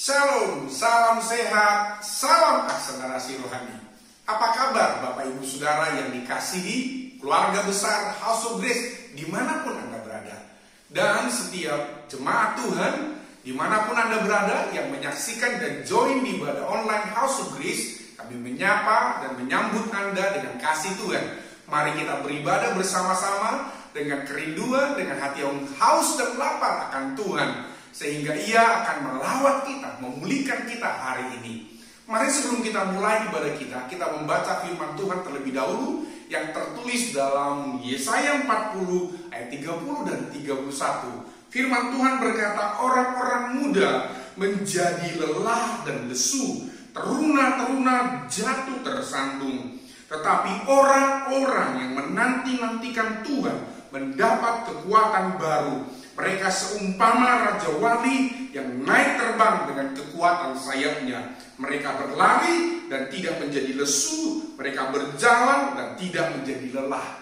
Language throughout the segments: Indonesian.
Shalom, salam sehat, salam akselerasi rohani. Apa kabar Bapak Ibu Saudara yang dikasihi keluarga besar House of Grace dimanapun Anda berada. Dan setiap jemaat Tuhan dimanapun Anda berada yang menyaksikan dan join di ibadah online House of Grace, kami menyapa dan menyambut Anda dengan kasih Tuhan. Mari kita beribadah bersama-sama dengan kerinduan, dengan hati yang haus dan lapar akan Tuhan, sehingga Ia akan melawat kita, memulihkan kita hari ini. Mari sebelum kita mulai ibadah kita membaca firman Tuhan terlebih dahulu yang tertulis dalam Yesaya 40 ayat 30 dan 31. Firman Tuhan berkata, orang-orang muda menjadi lelah dan lesu, teruna-teruna jatuh tersandung. Tetapi orang-orang yang menanti-nantikan Tuhan mendapat kekuatan baru. Mereka seumpama Raja Wali yang naik terbang dengan kekuatan sayapnya. Mereka berlari dan tidak menjadi lesu. Mereka berjalan dan tidak menjadi lelah.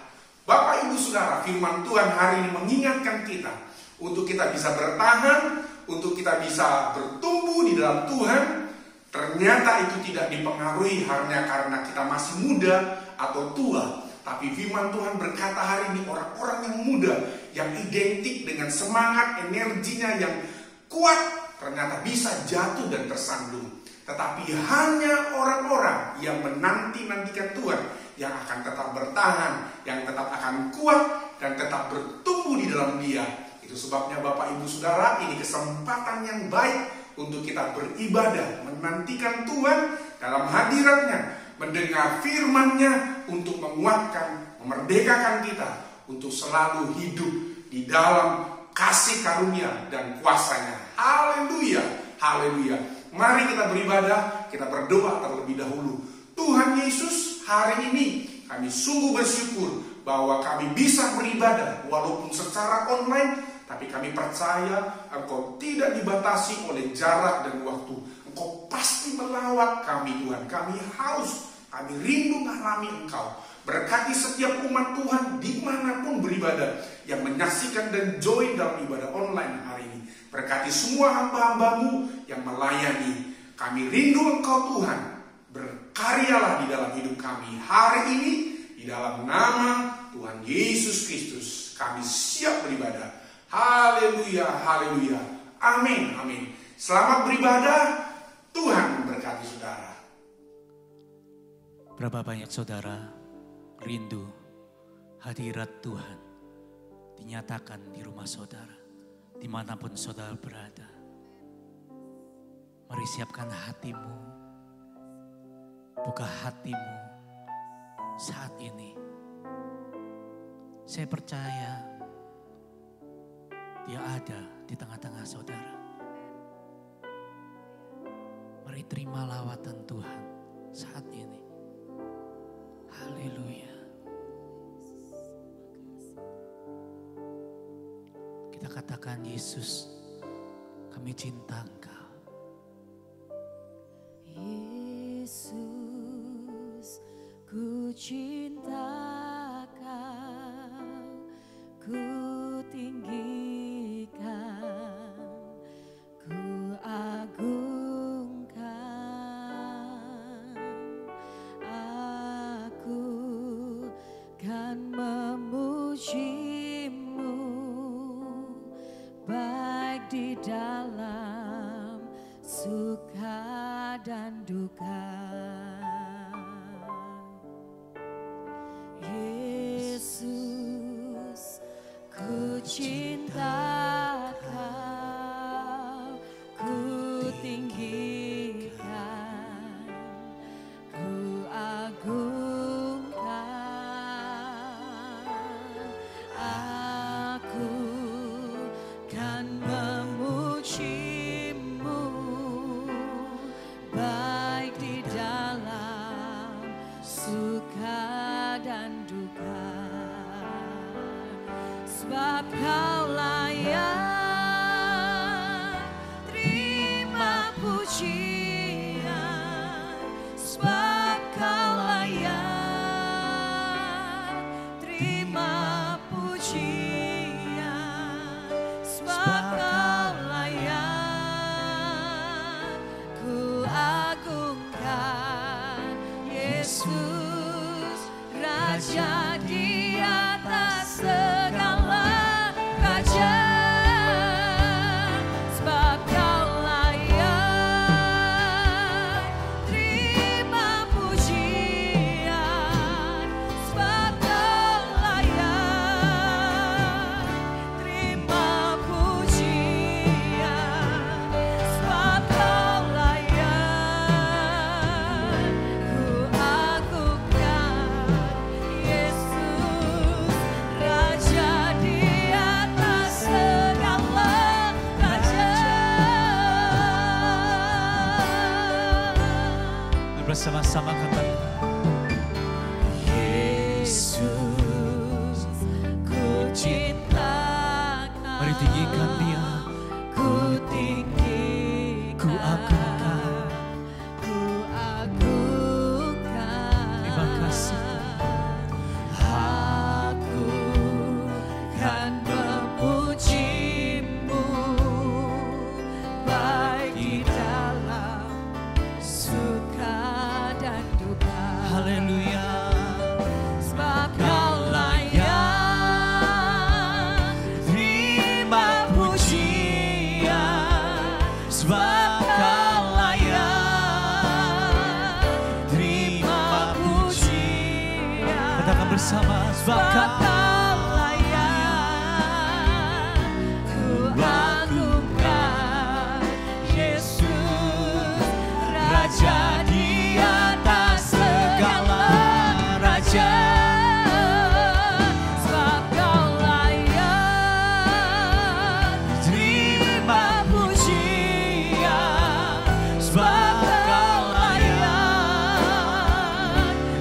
Bapak Ibu Saudara, firman Tuhan hari ini mengingatkan kita untuk kita bisa bertahan, untuk kita bisa bertumbuh di dalam Tuhan. Ternyata itu tidak dipengaruhi hanya karena kita masih muda atau tua. Tapi firman Tuhan berkata hari ini orang-orang yang muda, yang identik dengan semangat, energinya yang kuat, ternyata bisa jatuh dan tersandung. Tetapi hanya orang-orang yang menanti-nantikan Tuhan, yang akan tetap bertahan, yang tetap akan kuat, dan tetap bertumbuh di dalam Dia. Itu sebabnya Bapak Ibu Saudara, ini kesempatan yang baik untuk kita beribadah, menantikan Tuhan dalam hadiratnya, mendengar firman-Nya untuk menguatkan, memerdekakan kita untuk selalu hidup di dalam kasih karunia dan kuasa-Nya. Haleluya, haleluya. Mari kita beribadah, kita berdoa terlebih dahulu. Tuhan Yesus, hari ini kami sungguh bersyukur bahwa kami bisa beribadah walaupun secara online, tapi kami percaya Engkau tidak dibatasi oleh jarak dan waktu. Engkau pasti melawat kami Tuhan. Kami haus, kami rindu mengalami Engkau. Berkati setiap umat Tuhan dimanapun beribadah, yang menyaksikan dan join dalam ibadah online hari ini. Berkati semua hamba-hambamu yang melayani. Kami rindu Engkau Tuhan. Berkaryalah di dalam hidup kami hari ini. Di dalam nama Tuhan Yesus Kristus kami siap beribadah. Haleluya, haleluya, amin, amin. Selamat beribadah, Tuhan memberkati saudara. Berapa banyak saudara rindu hadirat Tuhan dinyatakan di rumah saudara, dimanapun saudara berada. Mari siapkan hatimu, buka hatimu saat ini. Saya percaya Dia ada di tengah-tengah saudara. Mari terima lawatan Tuhan saat ini. Haleluya. Kita katakan, Yesus, kami cinta Engkau. Yesus, ku cinta Kau, ku tinggikan, ku agungkan. Aku kan memuji-Mu baik di dalam suka dan duka. Yesus, ku cinta Kau, ku tinggikan, ku agungkan. Aku kan memuji-Mu baik di dalam suka dan duka. Sebab Kau bersama-sama katakan. Yesus, ku cinta Kau. Mari tinggikan Dia. Ku tinggikan, Ku agungkan. ku agungkan. Terima kasih. Aku kan memuji-Mu, baik di dalam suka dan duka. Haleluya. Sebab Kau layak terima pujian. Sebab Kau layak terima pujian. Katakan bersama. Sebab Sebab Kau Kau layak, ku agungkan Yesus, Raja di atas segala raja. Sebab Kau layak terima pujian. Sebab Kau layak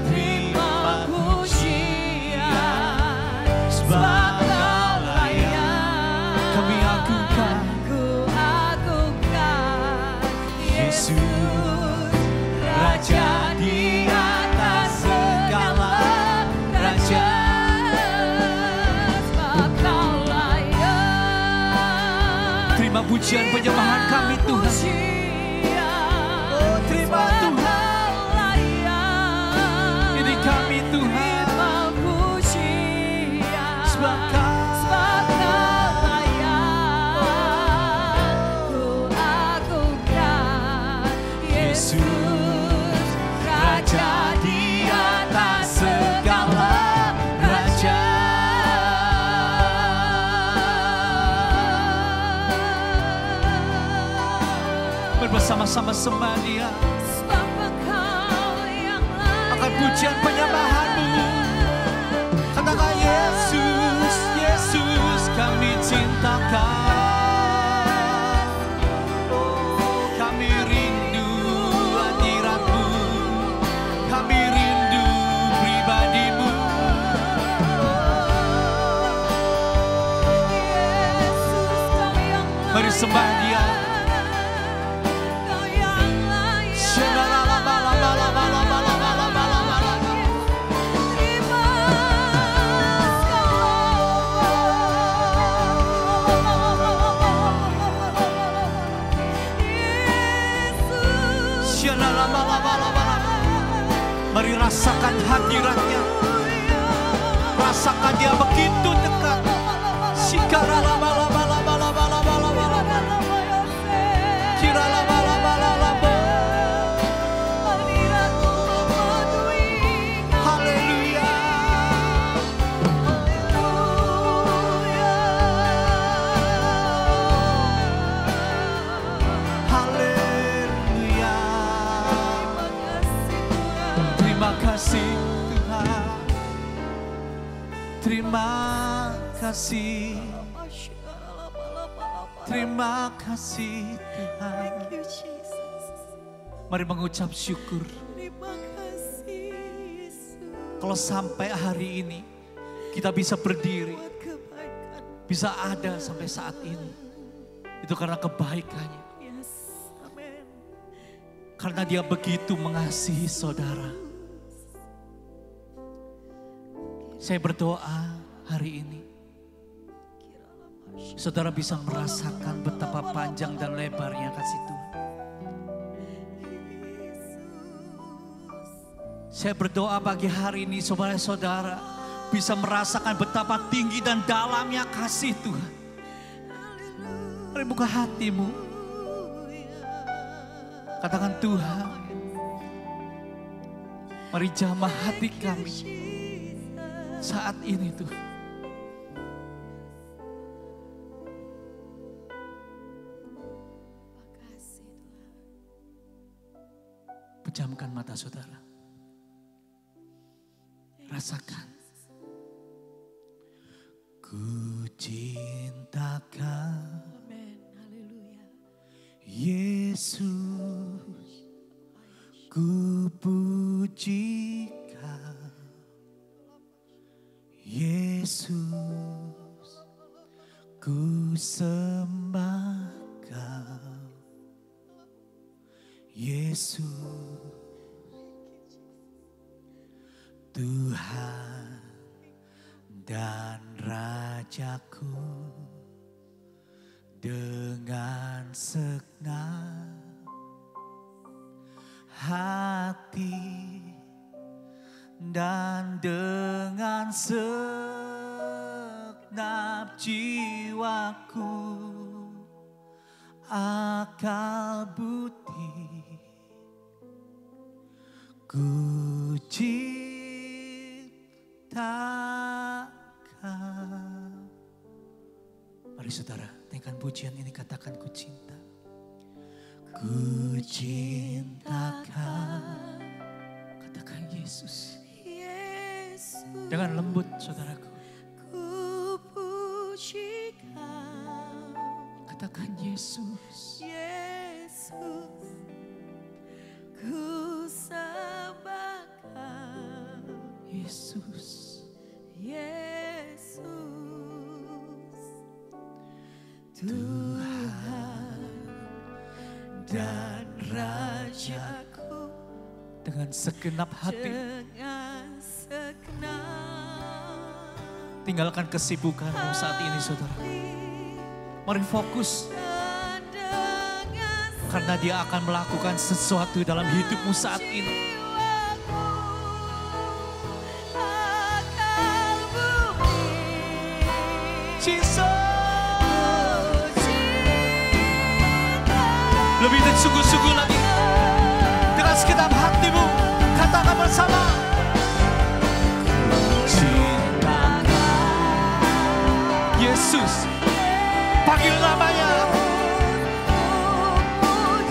terima pujian. Sebab Kau layak, kami agungkan ku agungkan Yesus, Raja di atas segala raja. Sebab Kau layak terima pujian penyembahan kami Tuhan. Oh, terima Tuhan. Ini kami Tuhan. Sebab Kau Yesus, Raja di atas segala raja. Bersama-sama sembah Dia. Sebab Engkau yang layak. Akan pujian penyembahan-Mu. Katakan Yesus, Yesus kami cintakan. Oh, kami rindu hadirat-Mu. Kami rindu pribadi-Mu. Yesus, Kau yang layak. Mari sembah Dia. Kau yang layak. Mari rasakan hadirat-Nya. Rasakan Dia begitu dekat. Haleluya. Haleluya. Terima kasih Tuhan. Terima kasih. Terima kasih Tuhan. Mari mengucap syukur. Terima kasih Yesus Kalau sampai hari ini kita bisa berdiri, buat kebaikan. bisa ada sampai saat ini, itu karena kebaikannya. Yes, amin. Karena Dia begitu mengasihi saudara. Saya berdoa hari ini, saudara bisa merasakan betapa panjang dan lebarnya kasih Tuhan. Saya berdoa pagi hari ini saudara-saudara bisa merasakan betapa tinggi dan dalamnya kasih Tuhan. Mari buka hatimu. Katakan Tuhan, mari jamah hati kami saat ini Tuhan. Pejamkan mata saudara. Rasakan. Ku cintakan Amin. Haleluya. Yesus, ku sembah Kau, Yesus, Tuhan dan Rajaku. Dengan segenap hati dan dengan segenap jiwaku, akal budi, ku cinta Kau. Mari saudara, naikkan pujian ini, katakan ku cinta. Ku cinta Kau. Katakan Yesus. Yesus, Dengan lembut saudaraku. ku puji Kau. Katakan Yesus. Yesus, ku sembah Kau. Yesus. Yesus, Tuhan dan Rajaku. Dengan segenap hati. dengan segenap Tinggalkan kesibukanmu saat ini saudara. Mari fokus. dan dengan Karena Dia akan melakukan sesuatu dalam hidupmu saat ini. jiwaku, akal budi, Jesus. ku cinta Lebih dari sungguh-sungguh lagi. Dengan segenap hatimu, katakan bersama. Cinta Yesus. Panggil namanya.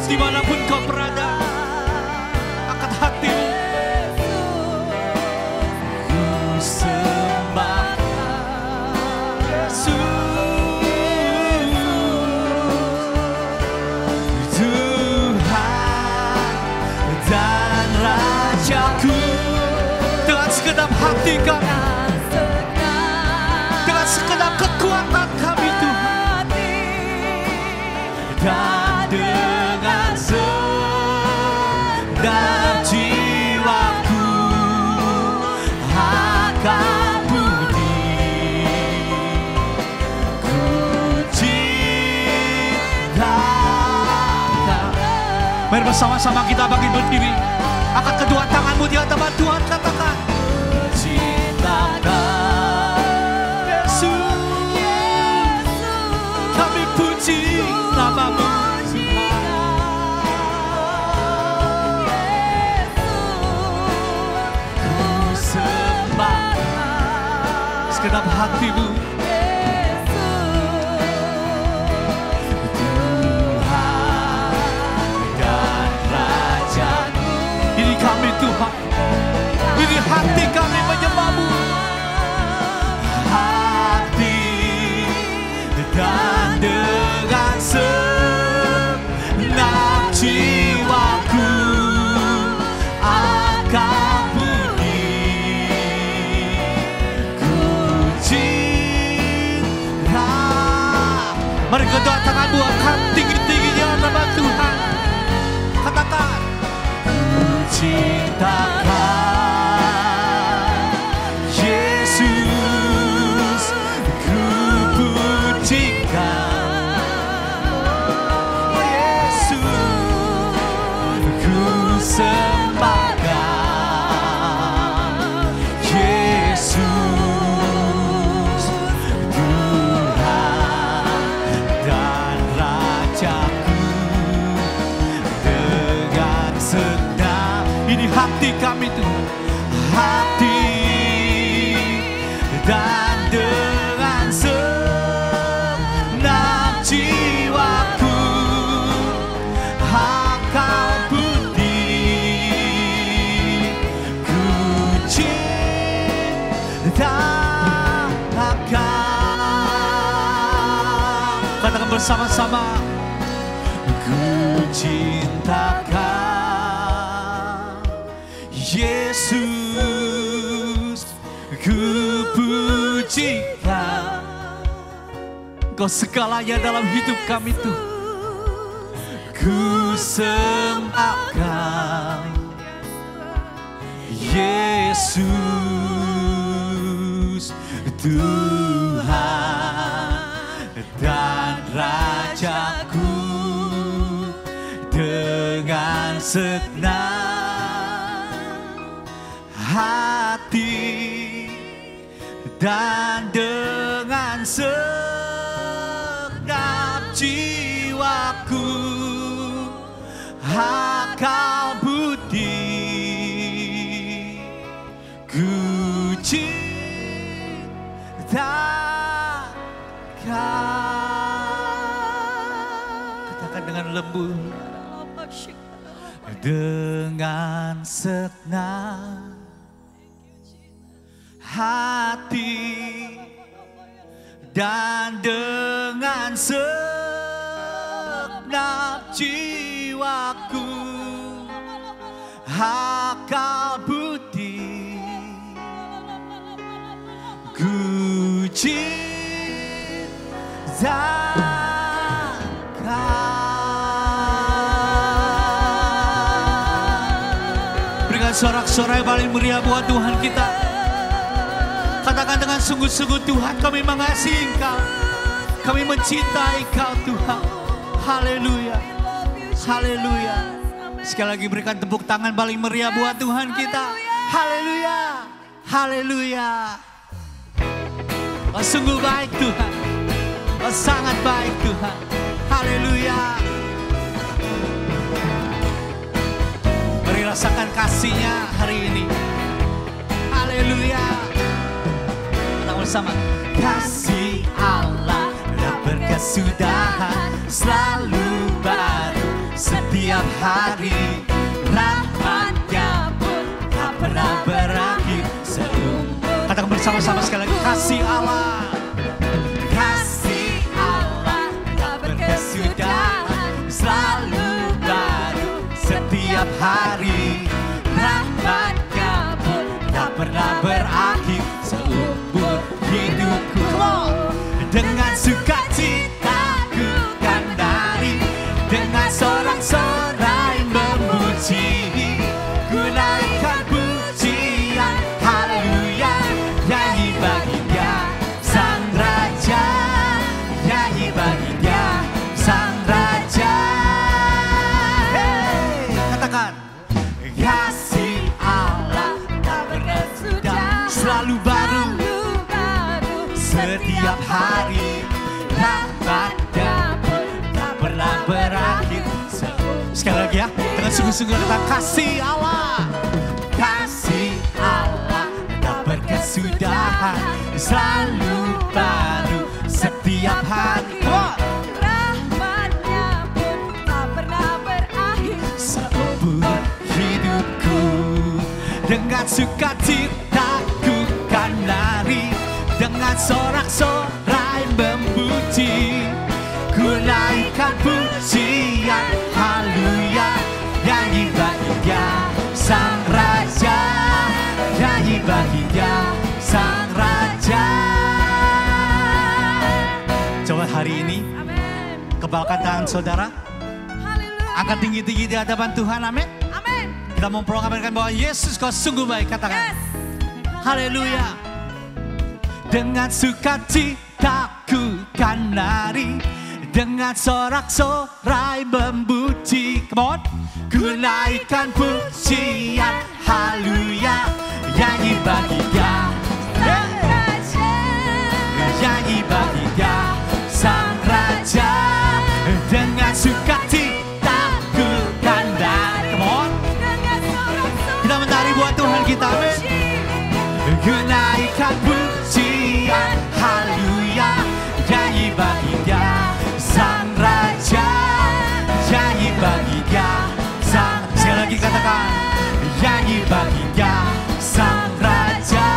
Dimanapun kau berada, angkat hatimu. Ku sembah Yesus. Dan Rajaku. Dengan segenap hati kami, dengan segenap kekuatan kami Tuhan, dan dengan segenap jiwaku, akal budi, ku cinta Kau. Mari bersama-sama kita bangkit berdiri. Angkat kedua tanganmu di hadapan Tuhan, katakan cinta Kau. Yesus, kami puji namamu. Ku sembah segenap hatimu. Kami Tuhan, ini hati kami menyembah-Mu. Hati dan dengan segenap jiwaku, akal budi, ku cinta. Mari kedua tanganmu angkat tinggi-tingginya nama Tuhan. Katakan cinta Kau, Yesus, ku puji Kau. Yesus, ku sembah Kau. Yesus, Tuhan dan Rajaku. Dengan segenap, ini hati kami Tuhan, hati dan dengan segenap jiwaku, akal budi, ku cinta Kau. Katakan bersama-sama, ku cinta Kau, Yesus, ku puji Kau. Kau segalanya dalam hidup kami Tuhan. Ku sembahkan Yesus Tuhan dan Rajaku, dengan senang hati dan dengan segenap jiwaku, akal budi ku cintakan. Katakan dengan lembut, dengan senang hati dan dengan segenap jiwaku, akal budi ku cintakan. Berikan sorak-sorai paling meriah buat Tuhan kita. Katakan dengan sungguh-sungguh, Tuhan, kami mengasihi Engkau, kami mencintai Engkau Tuhan. Haleluya, haleluya. Sekali lagi berikan tepuk tangan paling meriah buat Tuhan kita. Haleluya, haleluya. Oh, sungguh baik Tuhan, oh, sangat baik Tuhan. Haleluya. Mari rasakan kasih-Nya hari ini. Haleluya. Bersama. Kasih Allah tak berkesudahan, selalu baru setiap hari. Rahmat-Nya pun tak pernah berakhir seumur. Katakan bersama-sama sekali lagi. Kasih Allah, kasih Allah tak berkesudahan, selalu baru setiap hari. Rahmat-Nya pun tak pernah berakhir seumur hidupku. Dengan sukacita ku kan nari, dengan sorak-sorai memuji, ku naikkan pujian, haleluya. Nyanyi bagi Dia Sang Raja, nyanyi bagi Dia Sang Raja. Hey, katakan. Kasih Allah tak berkesudahan, selalu baru setiap hari. Rahmat-Nya pun tak pernah berakhir. Sekali lagi ya, dengan sungguh-sungguh kata kasih Allah. Kasih Allah tak berkesudahan, selalu baru setiap hari. Rahmat-Nya pun tak pernah berakhir seumur hidupku. Dengan sukacita ku kan nari, dengan sorak-sorai memuji, ku naikkan pujian, haleluya. Nyanyi bagi Dia Sang Raja, nyanyi bagi Dia Sang Raja. Coba hari ini kebalkan tangan saudara, Haleluya. angkat tinggi-tinggi di hadapan Tuhan, amin. Amin. Kita memproklamirkan bahwa Yesus Kau sungguh baik, katakan. Yes. Haleluya. Dengan sukacita ku kan nari, dengan sorak-sorai memuji. Come on. Ku naikkan pujian, haleluya. Nyanyi bagi Dia Sang Raja. nyanyi bagi Dia Sang Raja. Dengan sukacita ku kan nari. Come on. Dengan sorak-sorai Kita menari buat Tuhan kita, amin. Ku naikkan pujian, haleluya. Nyanyi bagi Dia Sang Raja, nyanyi bagi Dia Sang. Sekali lagi katakan, nyanyi bagi Dia Sang Raja.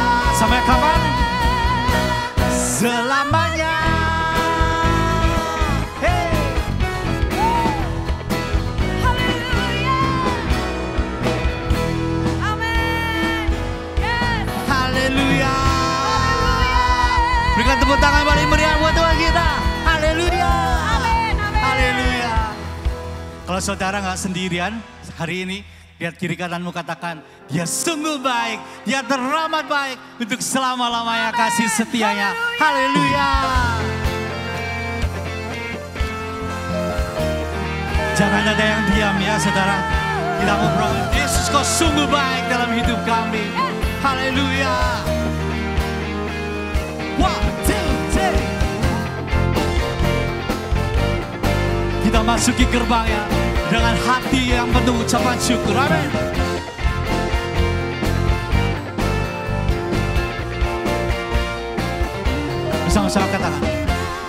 Kalau saudara nggak sendirian hari ini, lihat kiri kananmu, katakan, dia sungguh baik, dia teramat baik untuk selama-lamanya kasih setianya. Haleluya. Jangan ada yang diam ya saudara. Kita ngobrol, Yesus kau sungguh baik dalam hidup kami. Haleluya. One, two, three. Kita masuki gerbangnya dengan hati yang penuh ucapan syukur. Amin. Bersama-sama katakan,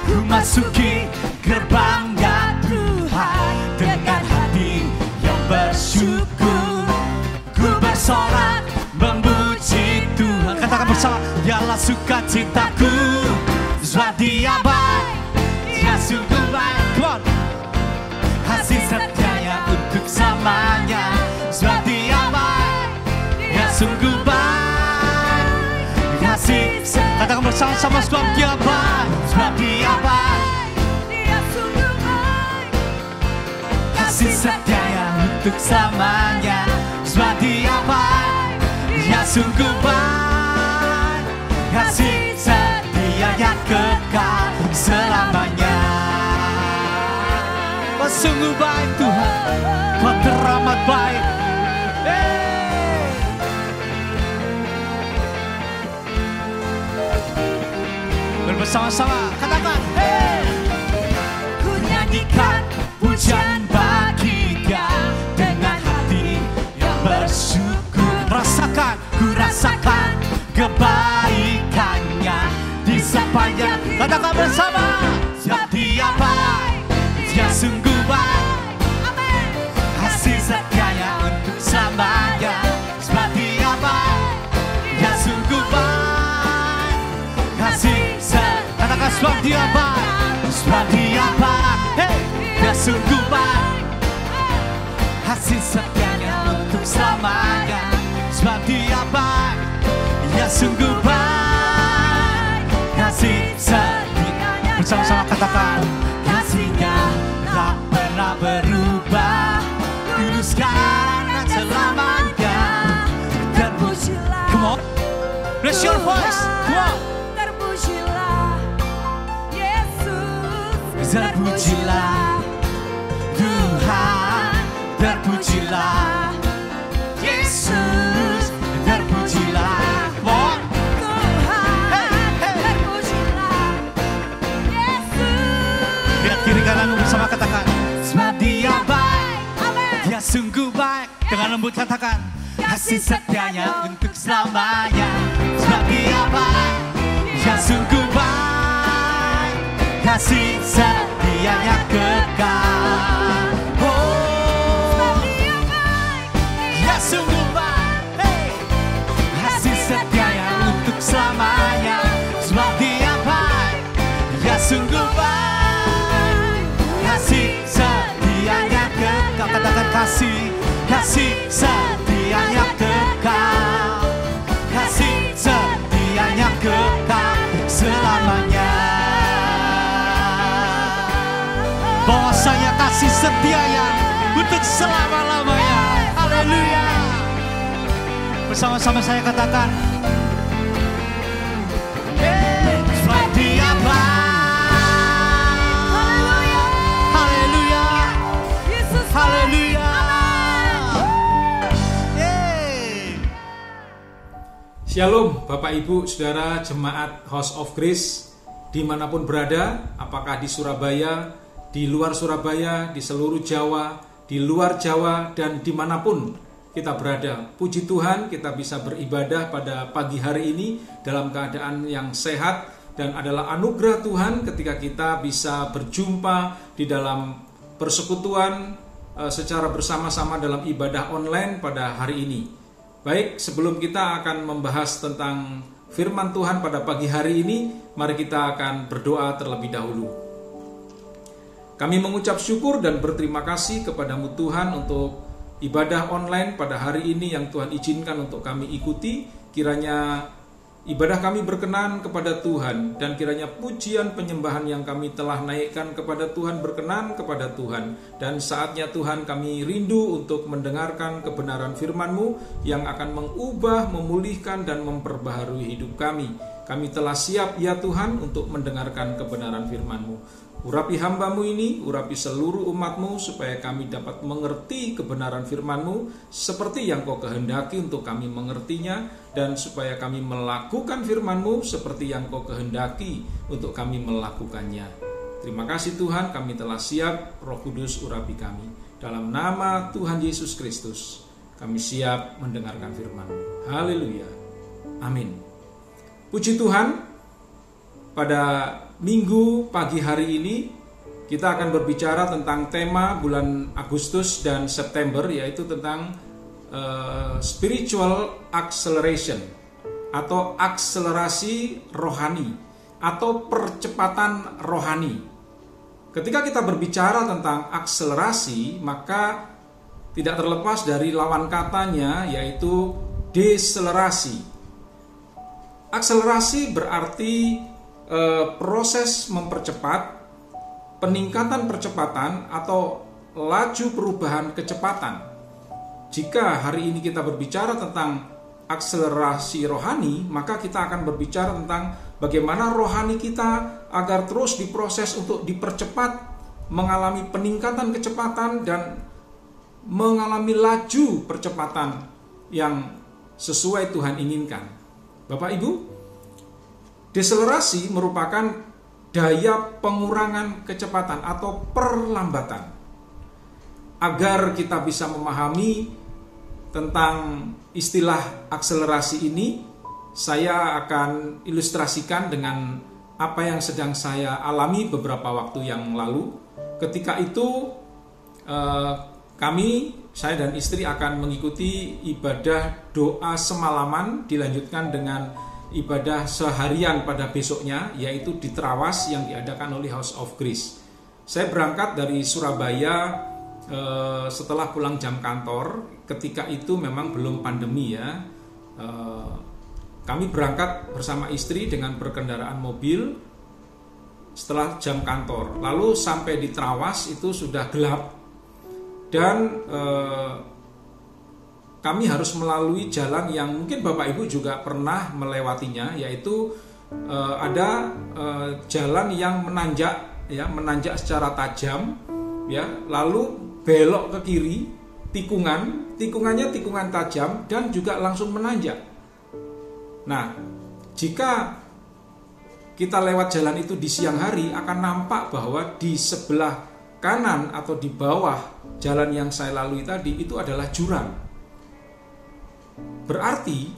ku masuki gerbangnya Tuhan dengan hati yang bersyukur. Ku bersorak memuji Tuhan. Katakan bersama, dialah sukacitaku, sebab dia baik, dia sungguh baik. Come on. Kasih setianya untuk selamanya, sebab dia baik, dia sungguh baik. Kasih, katakan bersama-sama, sebab dia baik, sebab dia baik, Dia sungguh baik. kasih setianya untuk selamanya, sebab dia baik, dia sungguh baik. Kasih setianya kekal selamanya. Kau sungguh baik Tuhan, kau teramat baik. Hey. Bersama-sama katakan, hey. Ku nyanyikan Pujian bagi Dia dengan hati yang bersyukur. Rasakan, ku rasakan kebaikannya di sepanjang. Katakan bersama, sebab dia baik, dia sungguh baik. Amin. Kasih setianya untuk selamanya, sebab dia baik, dia sungguh baik. Kasih setianya, katakan sebab dia baik, sebab dia baik, hey, dia sungguh baik. Kasih setianya untuk selamanya, sebab dia baik, dia sungguh baik. Kasih setianya, bersama-sama katakan, kasihnya tak pernah berubah, dulu sekarang dan selamanya. Terpujilah. Come on, raise your voice. Come on. Terpujilah Yesus. Terpujilah Tuhan, terpujilah Yesus, terpujilah. Come on. Tuhan. Terpujilah Yesus. Lihat kiri kananmu bersama katakan, sebab dia baik, Amin. dia sungguh baik. Dengan lembut katakan, kasih setianya untuk selamanya, sebab dia baik, dia sungguh baik. Kasih setianya kekal. Oh, Dia baik. dia sungguh baik. Hey. Kasih setianya untuk selamanya, sebab dia baik, dia sungguh baik. Kasih setianya kekal. Katakan kasih, kasih setianya kekal. Kasih setianya kekal selamanya. Bahwasanya kasih setianya untuk selama-lamanya. Haleluya. Bersama-sama saya katakan, sebab dia baik. Haleluya. Haleluya. Yesus baik. Haleluya. Shalom Bapak Ibu Saudara Jemaat House of Grace dimanapun berada, apakah di Surabaya, di luar Surabaya, di seluruh Jawa, di luar Jawa, dan dimanapun kita berada. Puji Tuhan kita bisa beribadah pada pagi hari ini dalam keadaan yang sehat, dan adalah anugerah Tuhan ketika kita bisa berjumpa di dalam persekutuan secara bersama-sama dalam ibadah online pada hari ini. Baik, sebelum kita akan membahas tentang firman Tuhan pada pagi hari ini, mari kita akan berdoa terlebih dahulu. Kami mengucap syukur dan berterima kasih kepadamu Tuhan untuk ibadah online pada hari ini yang Tuhan izinkan untuk kami ikuti. Kiranya ibadah kami berkenan kepada Tuhan, dan kiranya pujian penyembahan yang kami telah naikkan kepada Tuhan berkenan kepada Tuhan. Dan saatnya Tuhan, kami rindu untuk mendengarkan kebenaran firman-Mu yang akan mengubah, memulihkan, dan memperbaharui hidup kami. Kami telah siap ya Tuhan untuk mendengarkan kebenaran firman-Mu. Urapi hamba-Mu ini, urapi seluruh umat-Mu, supaya kami dapat mengerti kebenaran firman-Mu seperti yang Kau kehendaki untuk kami mengertinya, dan supaya kami melakukan firman-Mu seperti yang Kau kehendaki untuk kami melakukannya. Terima kasih Tuhan, kami telah siap. Roh Kudus urapi kami. Dalam nama Tuhan Yesus Kristus, kami siap mendengarkan firman-Mu. Haleluya. Amin. Puji Tuhan, pada minggu pagi hari ini kita akan berbicara tentang tema bulan Agustus dan September, yaitu tentang spiritual acceleration atau akselerasi rohani atau percepatan rohani. Ketika kita berbicara tentang akselerasi, maka tidak terlepas dari lawan katanya, yaitu deselerasi. Akselerasi berarti proses mempercepat, peningkatan percepatan atau laju perubahan kecepatan. Jika hari ini kita berbicara tentang akselerasi rohani, maka kita akan berbicara tentang bagaimana rohani kita agar terus diproses untuk dipercepat, mengalami peningkatan kecepatan dan mengalami laju percepatan yang sesuai Tuhan inginkan. Bapak Ibu, deselerasi merupakan daya pengurangan kecepatan atau perlambatan. Agar kita bisa memahami tentang istilah akselerasi ini, saya akan ilustrasikan dengan apa yang sedang saya alami beberapa waktu yang lalu. Ketika itu saya dan istri akan mengikuti ibadah doa semalaman, dilanjutkan dengan ibadah seharian pada besoknya, yaitu di Trawas yang diadakan oleh House of Grace. Saya berangkat dari Surabaya setelah pulang jam kantor. Ketika itu memang belum pandemi ya. Kami berangkat bersama istri dengan berkendaraan mobil setelah jam kantor. Lalu sampai di Trawas itu sudah gelap, dan kami harus melalui jalan yang mungkin Bapak Ibu juga pernah melewatinya, yaitu ada jalan yang menanjak, ya, menanjak secara tajam, ya, lalu belok ke kiri, tikungannya tikungan tajam dan juga langsung menanjak. Nah, jika kita lewat jalan itu di siang hari, akan nampak bahwa di sebelah kanan atau di bawah jalan yang saya lalui tadi itu adalah jurang. Berarti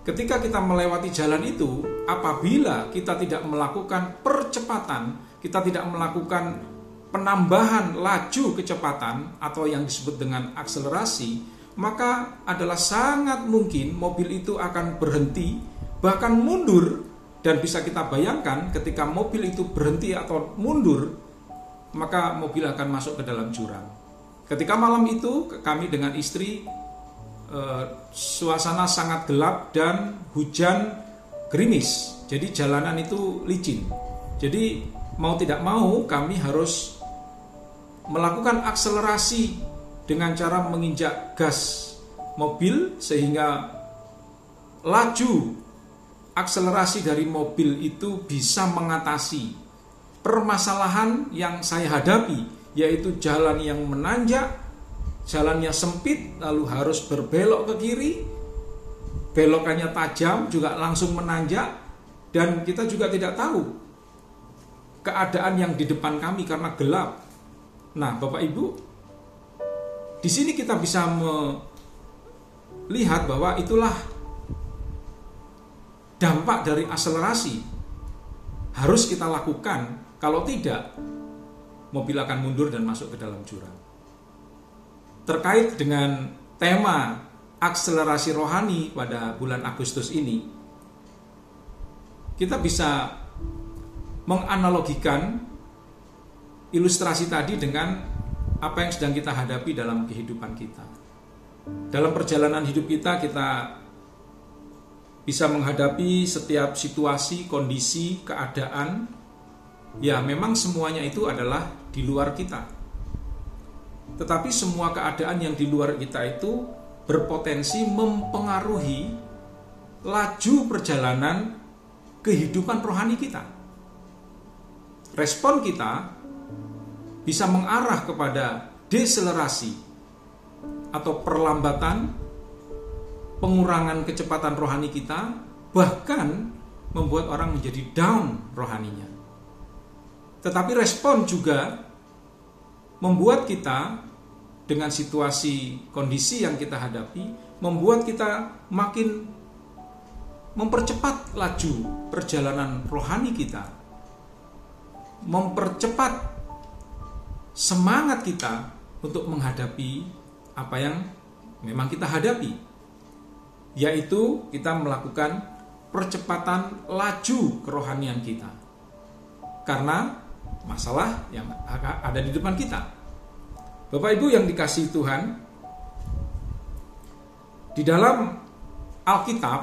ketika kita melewati jalan itu, apabila kita tidak melakukan percepatan, kita tidak melakukan penambahan laju kecepatan atau yang disebut dengan akselerasi, maka adalah sangat mungkin mobil itu akan berhenti, bahkan mundur. Dan bisa kita bayangkan ketika mobil itu berhenti atau mundur, maka mobil akan masuk ke dalam jurang. Ketika malam itu kami dengan istri, suasana sangat gelap dan hujan gerimis. Jadi jalanan itu licin. Jadi mau tidak mau kami harus melakukan akselerasi dengan cara menginjak gas mobil, sehingga laju akselerasi dari mobil itu bisa mengatasi permasalahan yang saya hadapi, yaitu jalan yang menanjak, jalannya sempit, lalu harus berbelok ke kiri, belokannya tajam, juga langsung menanjak, dan kita juga tidak tahu keadaan yang di depan kami karena gelap. Nah, Bapak Ibu, di sini kita bisa melihat bahwa itulah dampak dari akselerasi. Harus kita lakukan, kalau tidak, mobil akan mundur dan masuk ke dalam jurang. Terkait dengan tema akselerasi rohani pada bulan Agustus ini, kita bisa menganalogikan ilustrasi tadi dengan apa yang sedang kita hadapi dalam kehidupan kita. Dalam perjalanan hidup kita, kita bisa menghadapi setiap situasi, kondisi, keadaan. Ya, memang semuanya itu adalah di luar kita. Tetapi semua keadaan yang di luar kita itu berpotensi mempengaruhi laju perjalanan kehidupan rohani kita. Respon kita bisa mengarah kepada deselerasi atau perlambatan, pengurangan kecepatan rohani kita, bahkan membuat orang menjadi down rohaninya. Tetapi respon juga membuat kita dengan situasi kondisi yang kita hadapi, membuat kita makin mempercepat laju perjalanan rohani kita, mempercepat semangat kita untuk menghadapi apa yang memang kita hadapi, yaitu kita melakukan percepatan laju kerohanian kita karena masalah yang ada di depan kita. Bapak Ibu yang dikasihi Tuhan, di dalam Alkitab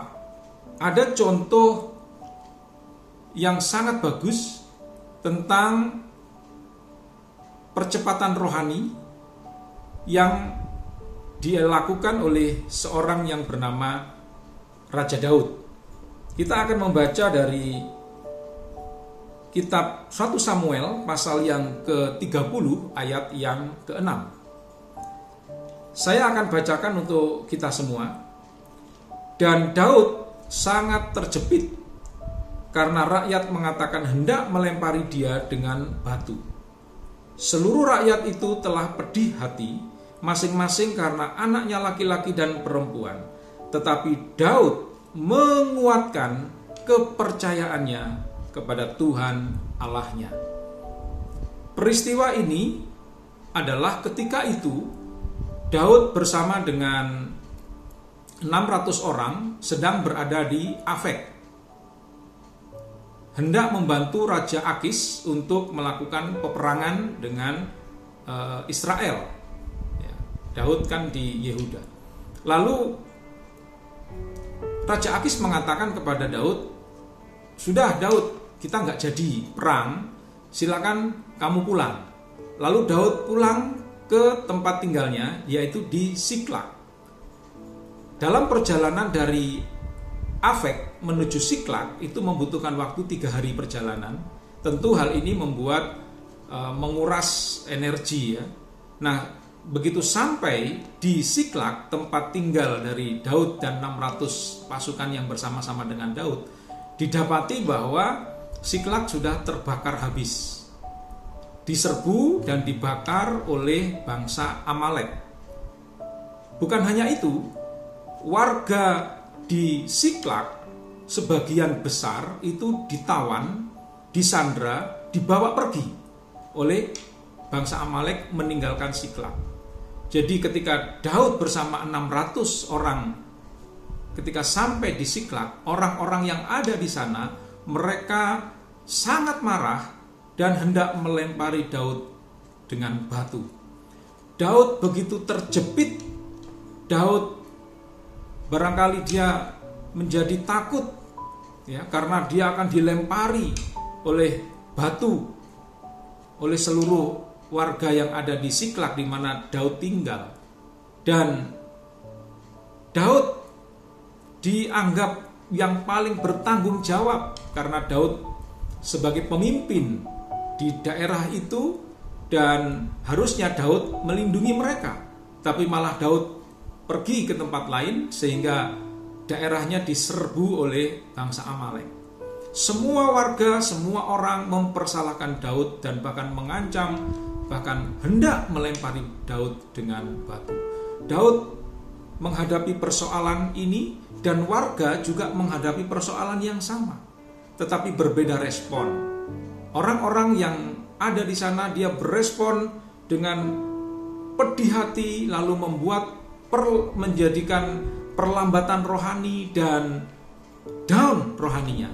ada contoh yang sangat bagus tentang percepatan rohani yang dilakukan oleh seorang yang bernama Raja Daud. Kita akan membaca dari kitab 1 Samuel pasal yang ke-30 ayat yang ke-6. Saya akan bacakan untuk kita semua. Dan Daud sangat terjepit karena rakyat mengatakan hendak melempari dia dengan batu. Seluruh rakyat itu telah pedih hati, masing-masing karena anaknya laki-laki dan perempuan. Tetapi Daud menguatkan kepercayaannya kepada Tuhan Allahnya. Peristiwa ini adalah ketika itu Daud bersama dengan 600 orang sedang berada di Afek, hendak membantu Raja Akis untuk melakukan peperangan dengan Israel. Ya, Daud kan di Yehuda. Lalu Raja Akis mengatakan kepada Daud, "Sudah Daud, kita nggak jadi perang, silakan kamu pulang." Lalu Daud pulang ke tempat tinggalnya, yaitu di Siklag. Dalam perjalanan dari Afek menuju Siklag itu membutuhkan waktu 3 hari perjalanan. Tentu hal ini membuat menguras energi ya. Nah, begitu sampai di Siklag, tempat tinggal dari Daud dan 600 pasukan yang bersama-sama dengan Daud, didapati bahwa Siklag sudah terbakar habis, diserbu dan dibakar oleh bangsa Amalek. Bukan hanya itu, warga di Siklag sebagian besar itu ditawan, disandra, dibawa pergi oleh bangsa Amalek meninggalkan Siklag. Jadi ketika Daud bersama 600 orang ketika sampai di Siklag, orang-orang yang ada di sana mereka sangat marah dan hendak melempari Daud dengan batu. Daud begitu terjepit, Daud barangkali dia menjadi takut ya, karena dia akan dilempari oleh batu oleh seluruh warga yang ada di Siklag di mana Daud tinggal. Dan Daud dianggap yang paling bertanggung jawab karena Daud sebagai pemimpin di daerah itu dan harusnya Daud melindungi mereka. Tapi malah Daud pergi ke tempat lain sehingga daerahnya diserbu oleh bangsa Amalek. Semua warga, semua orang mempersalahkan Daud dan bahkan mengancam, bahkan hendak melempari Daud dengan batu. Daud menghadapi persoalan ini dan warga juga menghadapi persoalan yang sama, tetapi berbeda respon. Orang-orang yang ada di sana dia berespon dengan pedih hati, lalu menjadikan perlambatan rohani dan down rohaninya.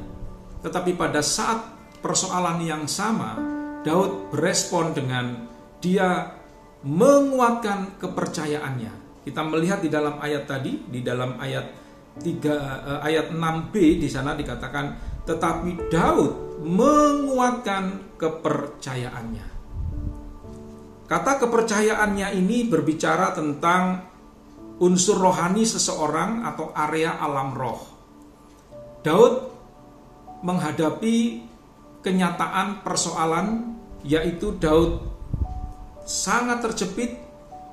Tetapi pada saat persoalan yang sama, Daud berespon dengan dia menguatkan kepercayaannya. Kita melihat di dalam ayat tadi, di dalam ayat ayat 6b di sana dikatakan, tetapi Daud menguatkan kepercayaannya. Kata kepercayaannya ini berbicara tentang unsur rohani seseorang atau area alam roh. Daud menghadapi kenyataan persoalan, yaitu Daud sangat terjepit.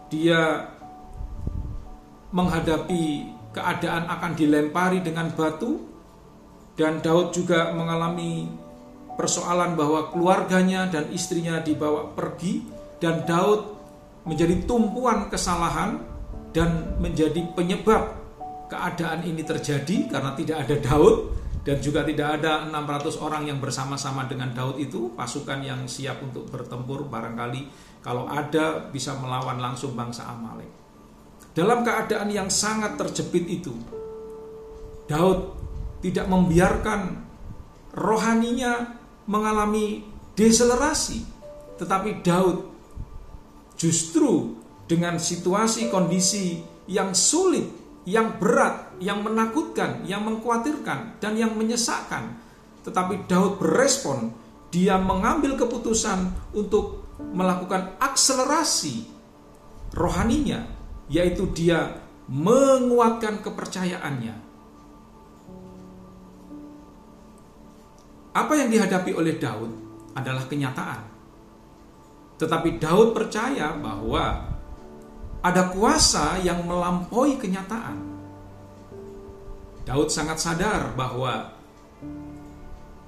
Dia menghadapi keadaan akan dilempari dengan batu, dan Daud juga mengalami persoalan bahwa keluarganya dan istrinya dibawa pergi, dan Daud menjadi tumpuan kesalahan dan menjadi penyebab keadaan ini terjadi karena tidak ada Daud, dan juga tidak ada 600 orang yang bersama-sama dengan Daud itu, pasukan yang siap untuk bertempur, barangkali kalau ada bisa melawan langsung bangsa Amalek. Dalam keadaan yang sangat terjepit itu, Daud tidak membiarkan rohaninya mengalami deselerasi, tetapi Daud justru dengan situasi kondisi yang sulit, yang berat, yang menakutkan, yang mengkhawatirkan, dan yang menyesakkan, tetapi Daud berespon. Dia mengambil keputusan untuk melakukan akselerasi rohaninya, yaitu dia menguatkan kepercayaannya. Apa yang dihadapi oleh Daud adalah kenyataan, tetapi Daud percaya bahwa ada kuasa yang melampaui kenyataan. Daud sangat sadar bahwa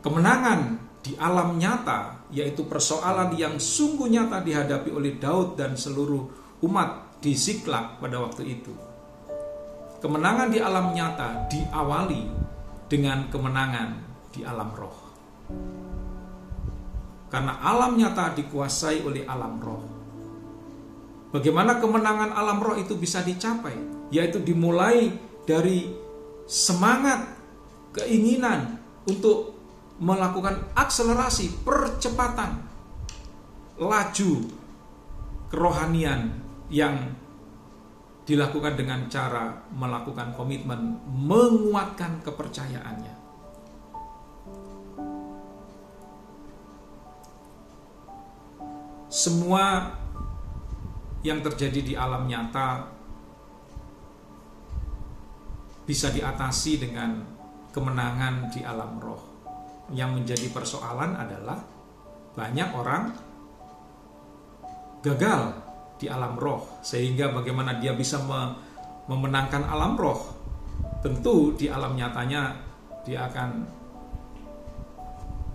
kemenangan di alam nyata, yaitu persoalan yang sungguh nyata dihadapi oleh Daud dan seluruh umat di Ziklag pada waktu itu. Kemenangan di alam nyata diawali dengan kemenangan di alam roh. Karena alam nyata dikuasai oleh alam roh. Bagaimana kemenangan alam roh itu bisa dicapai? Yaitu dimulai dari semangat, keinginan untuk melakukan akselerasi, percepatan, laju kerohanian yang dilakukan dengan cara melakukan komitmen, menguatkan kepercayaannya. Semua yang terjadi di alam nyata bisa diatasi dengan kemenangan di alam roh. Yang menjadi persoalan adalah banyak orang gagal di alam roh, sehingga bagaimana dia bisa memenangkan alam roh. Tentu di alam nyatanya dia akan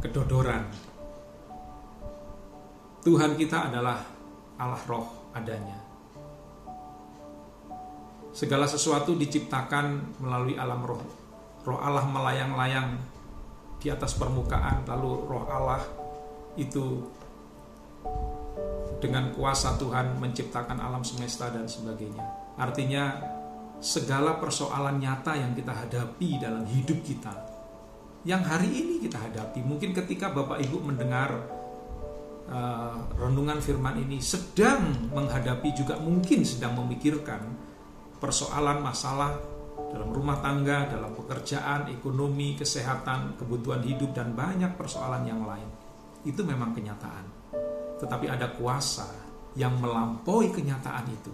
kedodoran. Tuhan kita adalah Allah roh adanya. Segala sesuatu diciptakan melalui alam roh. Roh Allah melayang-layang di atas permukaan, lalu roh Allah itu dengan kuasa Tuhan menciptakan alam semesta dan sebagainya. Artinya segala persoalan nyata yang kita hadapi dalam hidup kita, yang hari ini kita hadapi, mungkin ketika Bapak Ibu mendengar renungan firman ini sedang menghadapi, juga mungkin sedang memikirkan persoalan masalah dalam rumah tangga, dalam pekerjaan, ekonomi, kesehatan, kebutuhan hidup, dan banyak persoalan yang lain. Itu memang kenyataan. Tetapi ada kuasa yang melampaui kenyataan itu,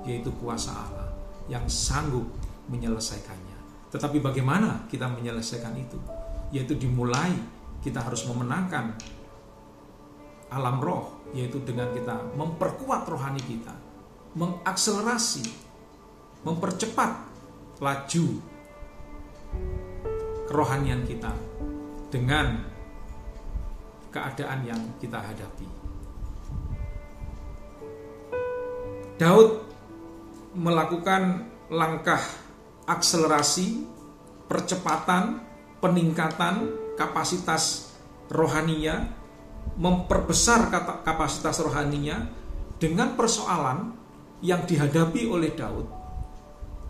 yaitu kuasa Allah yang sanggup menyelesaikannya. Tetapi bagaimana kita menyelesaikan itu? Yaitu dimulai kita harus memenangkan alam roh, yaitu dengan kita memperkuat rohani kita, mengakselerasi, mempercepat laju kerohanian kita dengan keadaan yang kita hadapi. Daud melakukan langkah akselerasi, percepatan, peningkatan kapasitas rohaninya, memperbesar kapasitas rohaninya dengan persoalan yang dihadapi oleh Daud.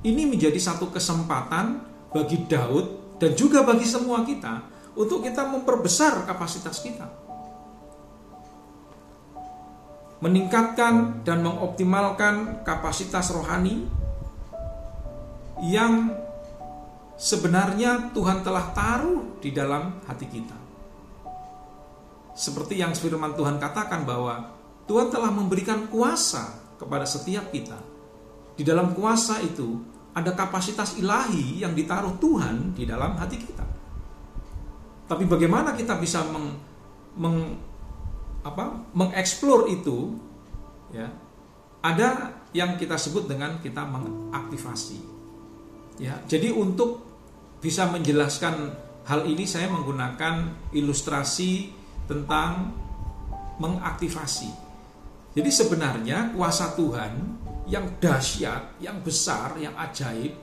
Ini menjadi satu kesempatan bagi Daud dan juga bagi semua kita untuk kita memperbesar kapasitas kita, meningkatkan dan mengoptimalkan kapasitas rohani yang sebenarnya Tuhan telah taruh di dalam hati kita. Seperti yang firman Tuhan katakan bahwa Tuhan telah memberikan kuasa kepada setiap kita. Di dalam kuasa itu ada kapasitas ilahi yang ditaruh Tuhan di dalam hati kita. Tapi bagaimana kita bisa mengeksplor itu? Ya, ada yang kita sebut dengan kita mengaktifasi. Ya, jadi untuk bisa menjelaskan hal ini saya menggunakan ilustrasi tentang mengaktifasi. Jadi sebenarnya kuasa Tuhan yang dahsyat, yang besar, yang ajaib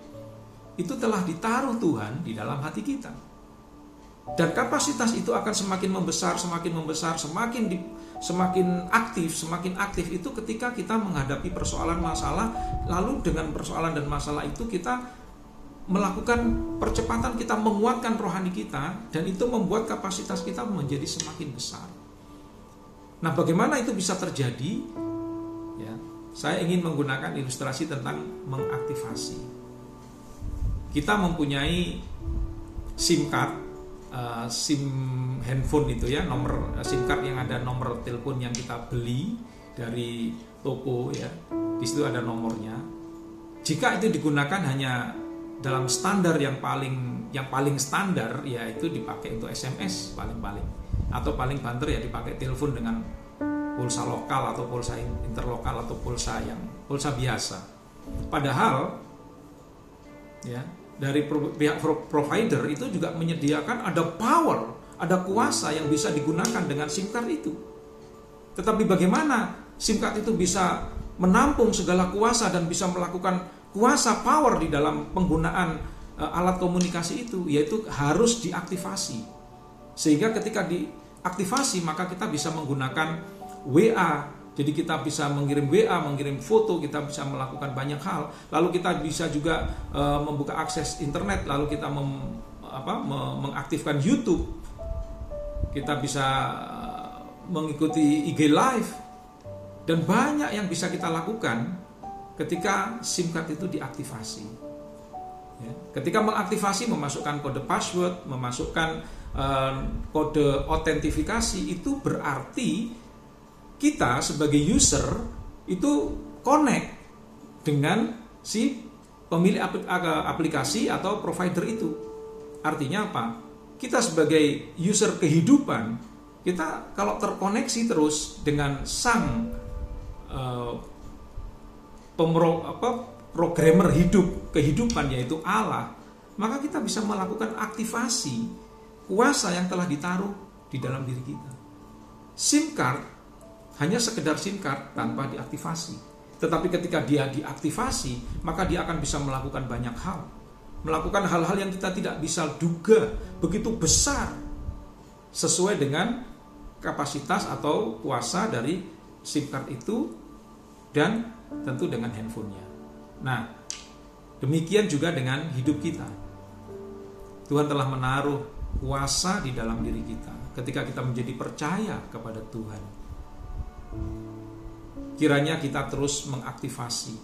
itu telah ditaruh Tuhan di dalam hati kita. Dan kapasitas itu akan semakin membesar, semakin aktif itu ketika kita menghadapi persoalan masalah. Lalu dengan persoalan dan masalah itu kita melakukan percepatan, kita menguatkan rohani kita, dan itu membuat kapasitas kita menjadi semakin besar. Nah, bagaimana itu bisa terjadi? Ya, saya ingin menggunakan ilustrasi tentang mengaktifasi. Kita mempunyai SIM card, SIM handphone itu ya, nomor SIM card yang ada nomor telepon yang kita beli dari toko ya. Di situ ada nomornya. Jika itu digunakan hanya dalam standar yang paling standar, yaitu dipakai untuk SMS paling atau paling banter ya dipakai telepon dengan pulsa lokal atau pulsa interlokal atau pulsa biasa. Padahal ya, dari pihak provider itu juga menyediakan ada power, ada kuasa yang bisa digunakan dengan SIM card itu. Tetapi bagaimana SIM card itu bisa menampung segala kuasa dan bisa melakukan kuasa power di dalam penggunaan alat komunikasi itu, yaitu harus diaktifasi. Sehingga ketika diaktifasi maka kita bisa menggunakan WA. Jadi kita bisa mengirim WA, mengirim foto, kita bisa melakukan banyak hal. Lalu kita bisa juga membuka akses internet, lalu kita mengaktifkan YouTube. Kita bisa mengikuti IG Live. Dan banyak yang bisa kita lakukan ketika SIM card itu diaktifasi. Ya. Ketika mengaktifasi, memasukkan kode password, memasukkan kode autentifikasi, itu berarti kita sebagai user itu connect dengan si pemilik aplikasi atau provider itu. Artinya apa? Kita sebagai user kehidupan, kita kalau terkoneksi terus dengan sang programmer kehidupan yaitu Allah, maka kita bisa melakukan aktivasi kuasa yang telah ditaruh di dalam diri kita. SIM card hanya sekedar SIM card tanpa diaktifasi. Tetapi ketika dia diaktifasi, maka dia akan bisa melakukan banyak hal. Melakukan hal-hal yang kita tidak bisa duga, begitu besar, sesuai dengan kapasitas atau kuasa dari SIM card itu dan tentu dengan handphonenya. Nah, demikian juga dengan hidup kita. Tuhan telah menaruh kuasa di dalam diri kita ketika kita menjadi percaya kepada Tuhan. Kiranya kita terus mengaktifasi.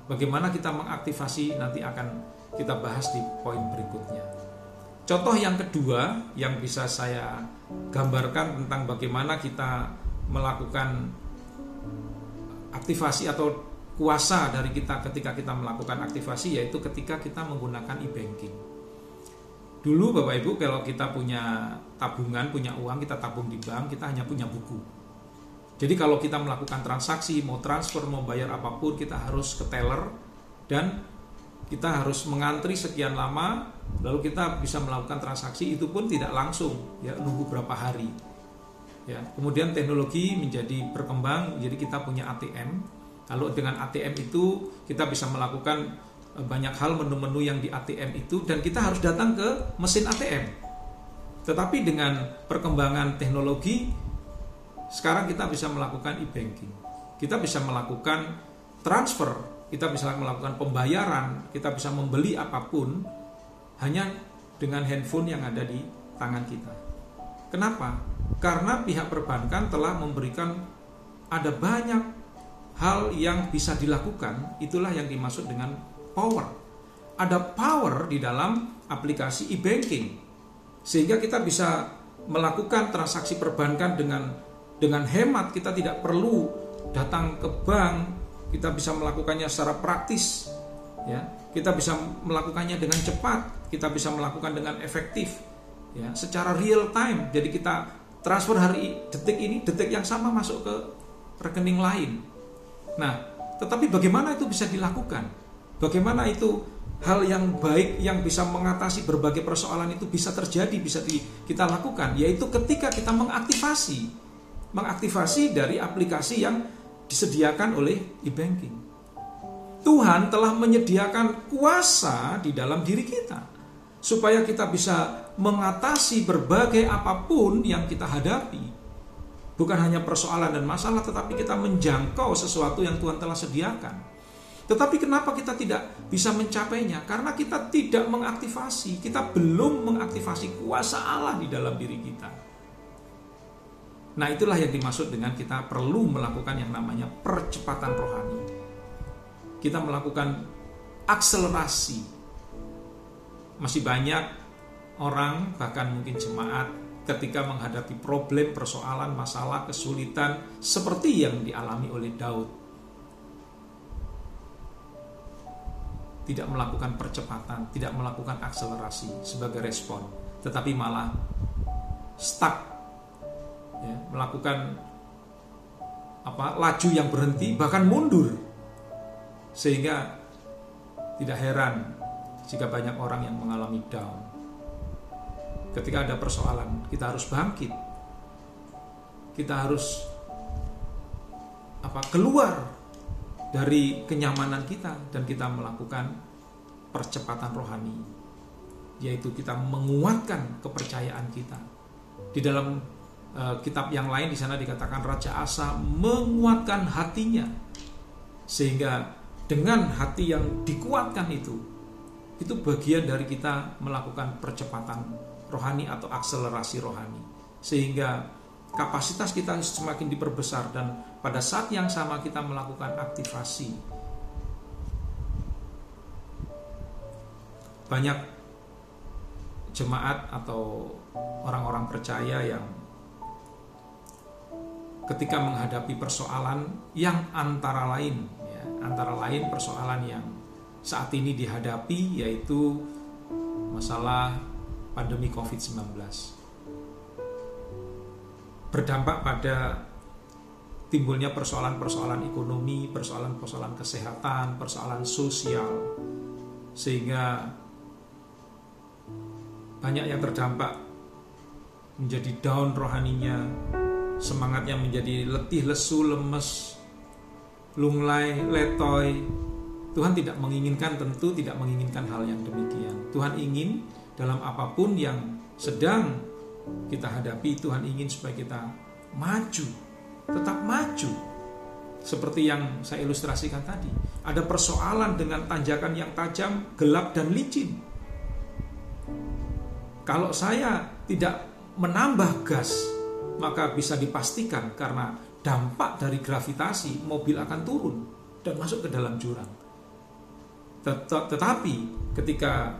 Bagaimana kita mengaktifasi nanti akan kita bahas di poin berikutnya. Contoh yang kedua yang bisa saya gambarkan tentang bagaimana kita melakukan aktivasi atau kuasa dari kita ketika kita melakukan aktivasi, yaitu ketika kita menggunakan e-banking. Dulu Bapak Ibu, kalau kita punya tabungan, punya uang, kita tabung di bank, kita hanya punya buku. Jadi kalau kita melakukan transaksi, mau transfer, mau bayar apapun, kita harus ke teller dan kita harus mengantri sekian lama, lalu kita bisa melakukan transaksi. Itu pun tidak langsung, ya, nunggu berapa hari. Ya, kemudian teknologi menjadi berkembang, jadi kita punya ATM. Lalu dengan ATM itu kita bisa melakukan banyak hal, menu-menu yang di ATM itu, dan kita harus datang ke mesin ATM. Tetapi dengan perkembangan teknologi, sekarang kita bisa melakukan e-banking. Kita bisa melakukan transfer, kita bisa melakukan pembayaran, kita bisa membeli apapun hanya dengan handphone yang ada di tangan kita. Kenapa? Karena pihak perbankan telah memberikan ada banyak hal yang bisa dilakukan. Itulah yang dimaksud dengan power. ada power di dalam aplikasi e-banking, sehingga kita bisa melakukan transaksi perbankan dengan hemat. Kita tidak perlu datang ke bank, kita bisa melakukannya secara praktis, ya. Kita bisa melakukannya dengan cepat, kita bisa melakukan dengan efektif, ya, secara real time. Jadi kita transfer detik yang sama masuk ke rekening lain. Nah, tetapi bagaimana itu bisa dilakukan? Bagaimana itu hal yang baik yang bisa mengatasi berbagai persoalan itu bisa terjadi, bisa kita lakukan? Yaitu ketika kita mengaktifasi dari aplikasi yang disediakan oleh e-banking. Tuhan telah menyediakan kuasa di dalam diri kita supaya kita bisa mengatasi berbagai apapun yang kita hadapi. Bukan hanya persoalan dan masalah, tetapi kita menjangkau sesuatu yang Tuhan telah sediakan. Tetapi kenapa kita tidak bisa mencapainya? Karena kita tidak mengaktifasi, kita belum mengaktifasi kuasa Allah di dalam diri kita. Nah, itulah yang dimaksud dengan kita perlu melakukan yang namanya percepatan rohani. Kita melakukan akselerasi. Masih banyak orang, bahkan mungkin jemaat, ketika menghadapi problem, persoalan, masalah, kesulitan seperti yang dialami oleh Daud, tidak melakukan percepatan, tidak melakukan akselerasi sebagai respon, tetapi malah stuck, ya, melakukan laju yang berhenti, bahkan mundur. Sehingga tidak heran jika banyak orang yang mengalami down. Ketika ada persoalan, kita harus bangkit. Kita harus keluar dari kenyamanan kita dan kita melakukan percepatan rohani, yaitu kita menguatkan kepercayaan kita. Di dalam kitab yang lain di sana dikatakan Raja Asa menguatkan hatinya, sehingga dengan hati yang dikuatkan itu bagian dari kita melakukan percepatan rohani atau akselerasi rohani, sehingga kapasitas kita semakin diperbesar dan pada saat yang sama kita melakukan aktivasi. Banyak jemaat atau orang-orang percaya yang ketika menghadapi persoalan yang antara lain persoalan yang saat ini dihadapi, yaitu masalah pandemi COVID-19, berdampak pada timbulnya persoalan-persoalan ekonomi, persoalan-persoalan kesehatan, persoalan sosial, sehingga banyak yang terdampak menjadi down rohaninya, semangatnya menjadi letih, lesu, lemes, lunglai, letoy. Tuhan tidak menginginkan hal yang demikian. Tuhan ingin dalam apapun yang sedang kita hadapi, Tuhan ingin supaya kita maju, tetap maju. Seperti yang saya ilustrasikan tadi, ada persoalan dengan tanjakan yang tajam, gelap dan licin. Kalau saya tidak menambah gas, maka bisa dipastikan karena dampak dari gravitasi, mobil akan turun dan masuk ke dalam jurang. Tetapi ketika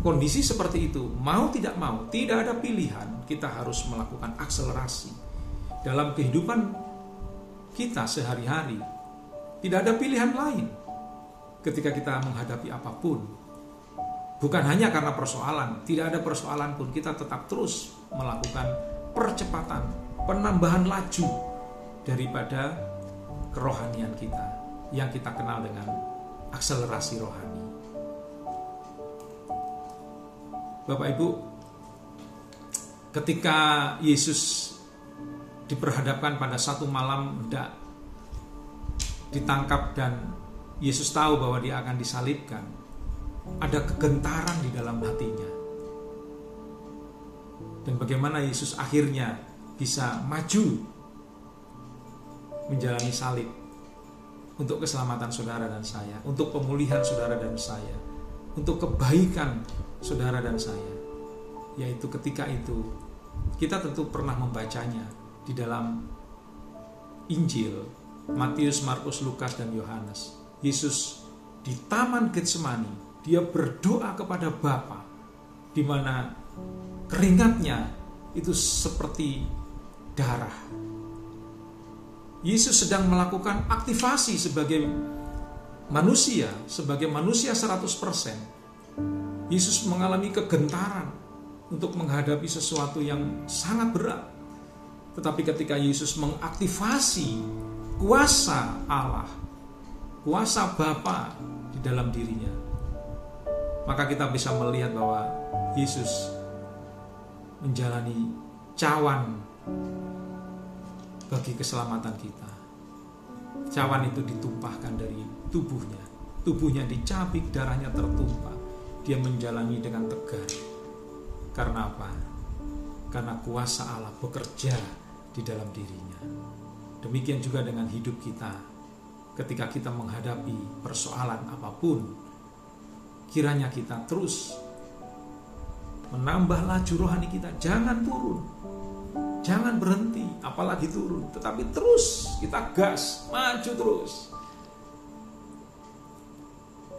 kondisi seperti itu, mau tidak mau, tidak ada pilihan, kita harus melakukan akselerasi dalam kehidupan kita sehari-hari. Tidak ada pilihan lain ketika kita menghadapi apapun. Bukan hanya karena persoalan, tidak ada persoalan pun, kita tetap terus melakukan percepatan, penambahan laju daripada kerohanian kita yang kita kenal dengan akselerasi rohani. Bapak Ibu, ketika Yesus diperhadapkan pada satu malam hendak ditangkap dan Yesus tahu bahwa dia akan disalibkan, ada kegentaran di dalam hatinya. Dan bagaimana Yesus akhirnya bisa maju menjalani salib untuk keselamatan saudara dan saya, untuk pemulihan saudara dan saya, untuk kebaikan saudara dan saya. Yaitu ketika itu kita tentu pernah membacanya di dalam Injil Matius, Markus, Lukas, dan Yohanes. Yesus di Taman Getsemani dia berdoa kepada Bapa, di mana keringatnya itu seperti darah. Yesus sedang melakukan aktivasi sebagai manusia 100%. Yesus mengalami kegentaran untuk menghadapi sesuatu yang sangat berat. Tetapi ketika Yesus mengaktifasi kuasa Allah, kuasa Bapa di dalam dirinya, maka kita bisa melihat bahwa Yesus menjalani cawan bagi keselamatan kita. Cawan itu ditumpahkan dari tubuhnya. Tubuhnya dicabik, darahnya tertumpah. Dia menjalani dengan tegar. Karena apa? Karena kuasa Allah bekerja di dalam dirinya. Demikian juga dengan hidup kita. Ketika kita menghadapi persoalan apapun, kiranya kita terus menambah laju rohani kita. Jangan turun, jangan berhenti, apalagi turun, tetapi terus kita gas, maju terus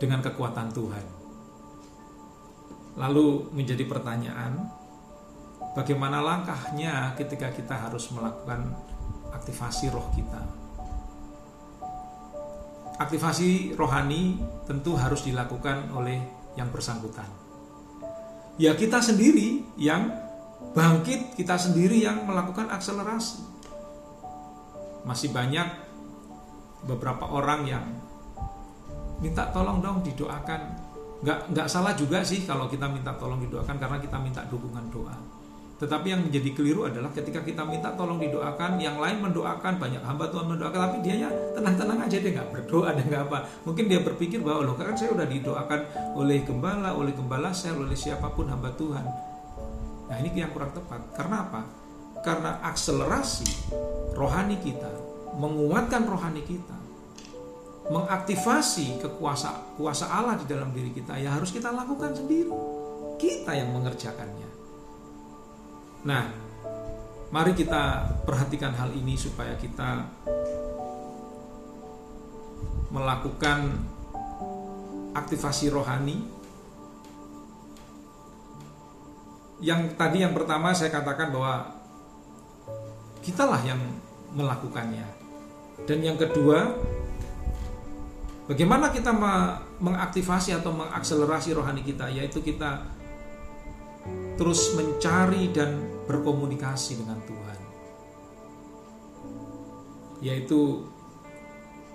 dengan kekuatan Tuhan. Lalu menjadi pertanyaan, bagaimana langkahnya ketika kita harus melakukan aktivasi roh kita? Aktivasi rohani tentu harus dilakukan oleh yang bersangkutan. Ya, kita sendiri yang bangkit, kita sendiri yang melakukan akselerasi. Masih banyak beberapa orang yang minta tolong dong didoakan. Nggak salah juga sih kalau kita minta tolong didoakan, karena kita minta dukungan doa. Tetapi yang menjadi keliru adalah ketika kita minta tolong didoakan, yang lain mendoakan, banyak hamba Tuhan mendoakan, tapi dia ya tenang-tenang aja, dia nggak berdoa, dia nggak apa. Mungkin dia berpikir bahwa loh kan saya udah didoakan oleh gembala sel, oleh siapapun hamba Tuhan. Nah, ini yang kurang tepat. Karena apa? Karena akselerasi rohani kita, menguatkan rohani kita, mengaktifasi kuasa Allah di dalam diri kita, ya harus kita lakukan sendiri. Kita yang mengerjakannya. Nah, mari kita perhatikan hal ini supaya kita melakukan aktivasi rohani. Yang pertama saya katakan bahwa kitalah yang melakukannya. Dan yang kedua, bagaimana kita mengaktifasi atau mengakselerasi rohani kita, yaitu kita terus mencari dan berkomunikasi dengan Tuhan. Yaitu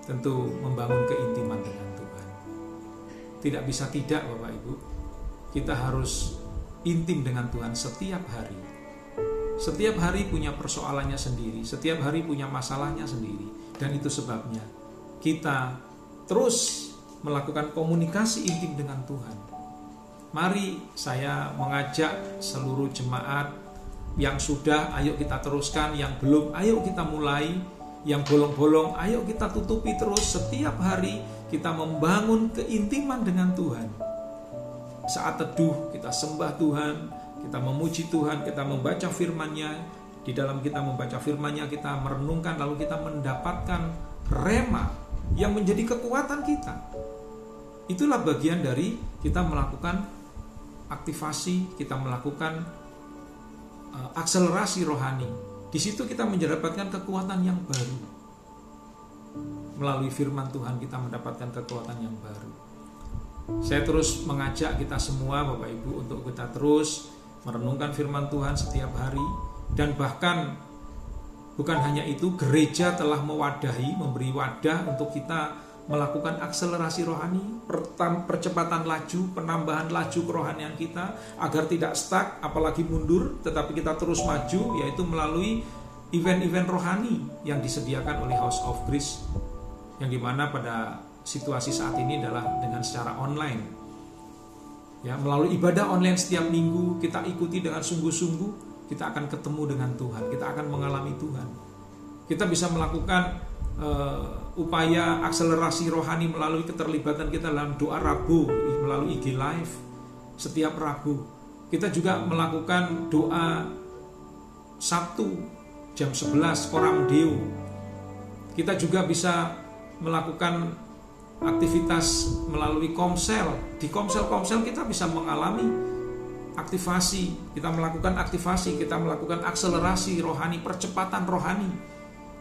tentu membangun keintiman dengan Tuhan. Tidak bisa tidak, Bapak Ibu. Kita harus intim dengan Tuhan setiap hari. Setiap hari punya persoalannya sendiri, setiap hari punya masalahnya sendiri. Dan itu sebabnya kita terus melakukan komunikasi intim dengan Tuhan. Mari saya mengajak seluruh jemaat yang sudah, ayo kita teruskan. Yang belum, ayo kita mulai. Yang bolong-bolong, ayo kita tutupi terus. Setiap hari kita membangun keintiman dengan Tuhan. Saat teduh kita sembah Tuhan, kita memuji Tuhan, kita membaca firman-Nya. Di dalam kita membaca firman-Nya, kita merenungkan, lalu kita mendapatkan rema yang menjadi kekuatan kita. Itulah bagian dari kita melakukan aktivasi, kita melakukan akselerasi rohani. Di situ kita mendapatkan kekuatan yang baru. Melalui firman Tuhan kita mendapatkan kekuatan yang baru. Saya terus mengajak kita semua, Bapak Ibu, untuk kita terus merenungkan firman Tuhan setiap hari. Dan bahkan bukan hanya itu, gereja telah mewadahi, memberi wadah untuk kita melakukan akselerasi rohani, percepatan laju, penambahan laju kerohanian kita, agar tidak stuck, apalagi mundur, tetapi kita terus maju, yaitu melalui event-event rohani yang disediakan oleh House of Grace, yang dimana pada situasi saat ini adalah dengan secara online. Ya, melalui ibadah online setiap minggu, kita ikuti dengan sungguh-sungguh, kita akan ketemu dengan Tuhan, kita akan mengalami Tuhan. Kita bisa melakukan upaya akselerasi rohani melalui keterlibatan kita dalam doa Rabu melalui IG Live setiap Rabu. Kita juga melakukan doa Sabtu jam 11 Coram Deo. Kita juga bisa melakukan aktivitas melalui komsel. Di komsel-komsel kita bisa mengalami aktivasi, kita melakukan aktivasi, kita melakukan akselerasi rohani, percepatan rohani.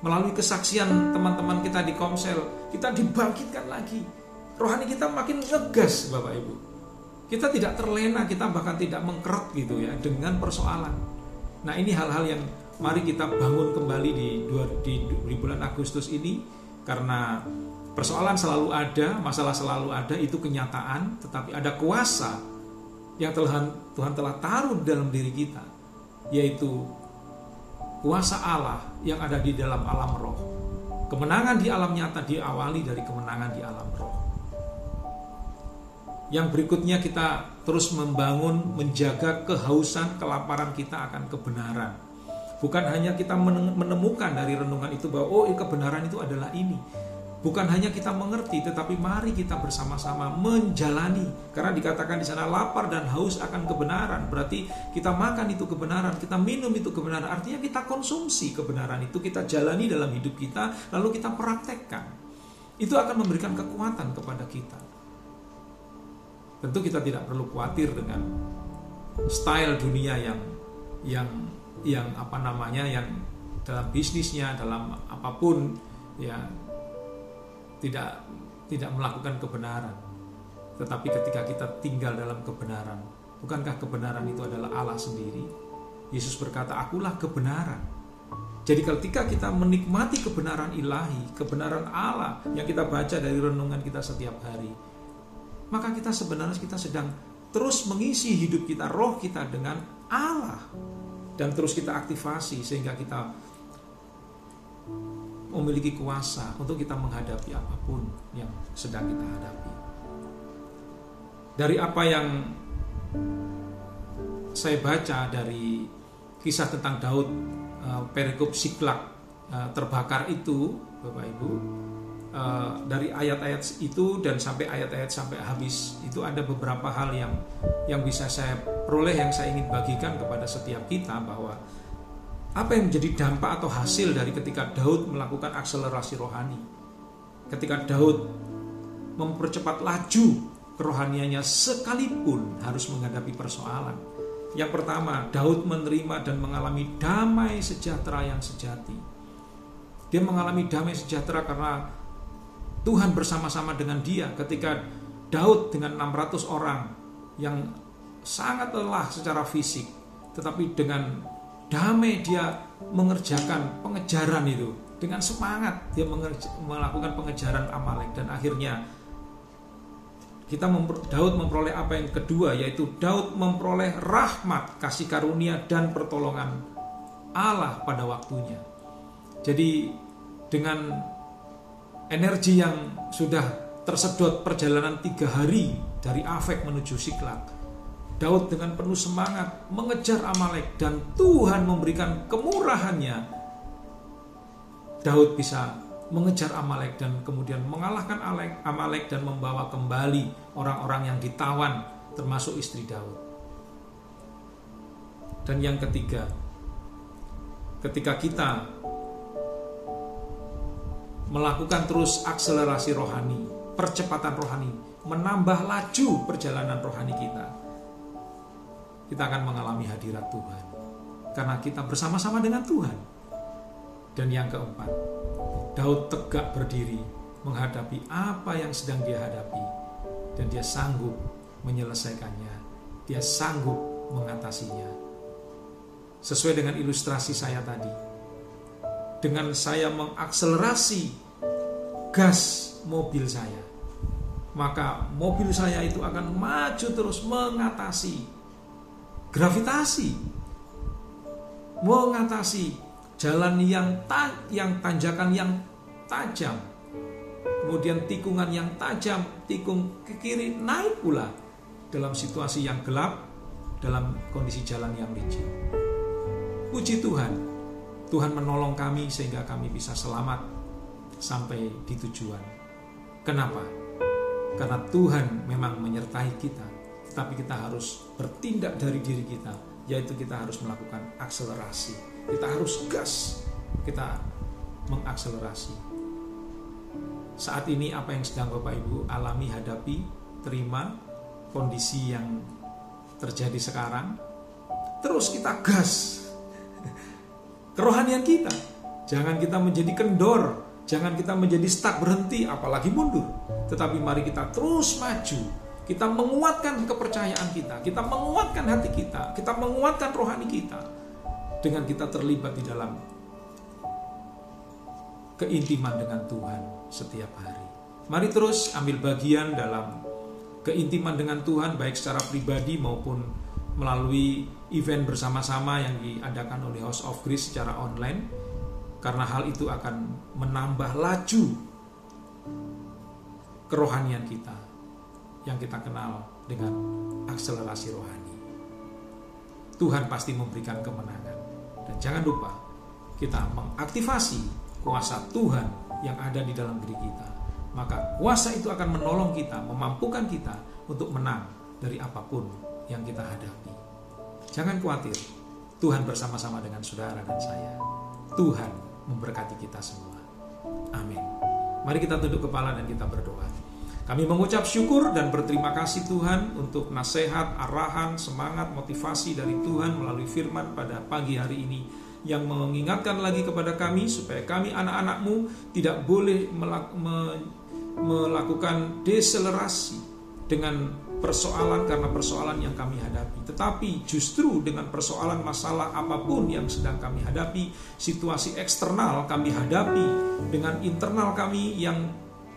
Melalui kesaksian teman-teman kita di komsel, kita dibangkitkan lagi. Rohani kita makin ngegas, Bapak Ibu. Kita tidak terlena, kita bahkan tidak mengkeret gitu ya dengan persoalan. Nah, ini hal-hal yang mari kita bangun kembali di bulan Agustus ini, karena persoalan selalu ada, masalah selalu ada, itu kenyataan, tetapi ada kuasa yang Tuhan telah taruh dalam diri kita, yaitu kuasa Allah yang ada di dalam alam roh. Kemenangan di alam nyata diawali dari kemenangan di alam roh. Yang berikutnya kita terus membangun, menjaga kehausan, kelaparan kita akan kebenaran. Bukan hanya kita menemukan dari renungan itu bahwa kebenaran itu adalah ini. Bukan hanya kita mengerti, tetapi mari kita bersama-sama menjalani. Karena dikatakan di sana lapar dan haus akan kebenaran. Berarti kita makan itu kebenaran, kita minum itu kebenaran. Artinya kita konsumsi kebenaran itu, kita jalani dalam hidup kita, lalu kita praktekkan. Itu akan memberikan kekuatan kepada kita. Tentu kita tidak perlu khawatir dengan style dunia yang apa namanya, yang dalam bisnisnya, dalam apapun ya tidak melakukan kebenaran. Tetapi ketika kita tinggal dalam kebenaran, bukankah kebenaran itu adalah Allah sendiri? Yesus berkata, "Akulah kebenaran." Jadi ketika kita menikmati kebenaran ilahi, kebenaran Allah yang kita baca dari renungan kita setiap hari, maka kita sebenarnya sedang terus mengisi hidup kita, roh kita dengan Allah, dan terus kita aktivasi sehingga kita memiliki kuasa untuk kita menghadapi apapun yang sedang kita hadapi. Dari apa yang saya baca dari kisah tentang Daud, perikop Siklak terbakar itu, Bapak Ibu, dari ayat-ayat itu dan sampai ayat-ayat sampai habis itu ada beberapa hal yang bisa saya peroleh, yang saya ingin bagikan kepada setiap kita, bahwa apa yang menjadi dampak atau hasil dari ketika Daud melakukan akselerasi rohani, ketika Daud mempercepat laju kerohaniannya sekalipun harus menghadapi persoalan. Yang pertama, Daud menerima dan mengalami damai sejahtera yang sejati. Dia mengalami damai sejahtera karena Tuhan bersama-sama dengan dia. Ketika Daud dengan 600 orang yang sangat lelah secara fisik, tetapi dengan damai dia mengerjakan pengejaran itu, dengan semangat dia melakukan pengejaran Amalek, dan akhirnya Daud memperoleh apa yang kedua, yaitu Daud memperoleh rahmat, kasih karunia dan pertolongan Allah pada waktunya. Jadi dengan energi yang sudah tersedot perjalanan 3 hari dari Afek menuju Siklak, Daud dengan penuh semangat mengejar Amalek, dan Tuhan memberikan kemurahannya. Daud bisa mengejar Amalek dan kemudian mengalahkan Amalek dan membawa kembali orang-orang yang ditawan, termasuk istri Daud. Dan yang ketiga, ketika kita melakukan terus akselerasi rohani, percepatan rohani, menambah laju perjalanan rohani kita akan mengalami hadirat Tuhan, karena kita bersama-sama dengan Tuhan. Dan yang keempat, Daud tegak berdiri menghadapi apa yang sedang dia hadapi, dan dia sanggup menyelesaikannya, dia sanggup mengatasinya. Sesuai dengan ilustrasi saya tadi, dengan saya mengakselerasi gas mobil saya, maka mobil saya itu akan maju terus mengatasi gravitasi, mengatasi jalan yang tanjakan yang tajam, kemudian tikungan yang tajam, tikung ke kiri, naik pula dalam situasi yang gelap, dalam kondisi jalan yang licin. Puji Tuhan, Tuhan menolong kami sehingga kami bisa selamat sampai di tujuan. Kenapa? Karena Tuhan memang menyertai kita, tetapi kita harus bertindak dari diri kita, yaitu kita harus melakukan akselerasi. Kita harus gas, kita mengakselerasi. saat ini apa yang sedang Bapak Ibu alami, hadapi, terima kondisi yang terjadi sekarang. Terus kita gas kerohanian kita. Jangan kita menjadi kendor, jangan kita menjadi stuck, berhenti, apalagi mundur. Tetapi mari kita terus maju. Kita menguatkan kepercayaan kita menguatkan hati kita menguatkan rohani kita dengan kita terlibat di dalam keintiman dengan Tuhan setiap hari. Mari terus ambil bagian dalam keintiman dengan Tuhan, baik secara pribadi maupun melalui event bersama-sama yang diadakan oleh House of Grace secara online, karena hal itu akan menambah laju kerohanian kita yang kita kenal dengan akselerasi rohani. Tuhan pasti memberikan kemenangan, dan jangan lupa kita mengaktifasi kuasa Tuhan yang ada di dalam diri kita. Maka kuasa itu akan menolong kita, memampukan kita untuk menang dari apapun yang kita hadapi. Jangan khawatir, Tuhan bersama-sama dengan saudara dan saya. Tuhan memberkati kita semua. Amin. Mari kita tunduk kepala dan kita berdoa. Kami mengucap syukur dan berterima kasih Tuhan untuk nasihat, arahan, semangat, motivasi dari Tuhan melalui firman pada pagi hari ini, yang mengingatkan lagi kepada kami supaya kami anak-anak-Mu tidak boleh melakukan deselerasi dengan persoalan karena persoalan yang kami hadapi, tetapi justru dengan persoalan masalah apapun yang sedang kami hadapi, situasi eksternal kami hadapi dengan internal kami yang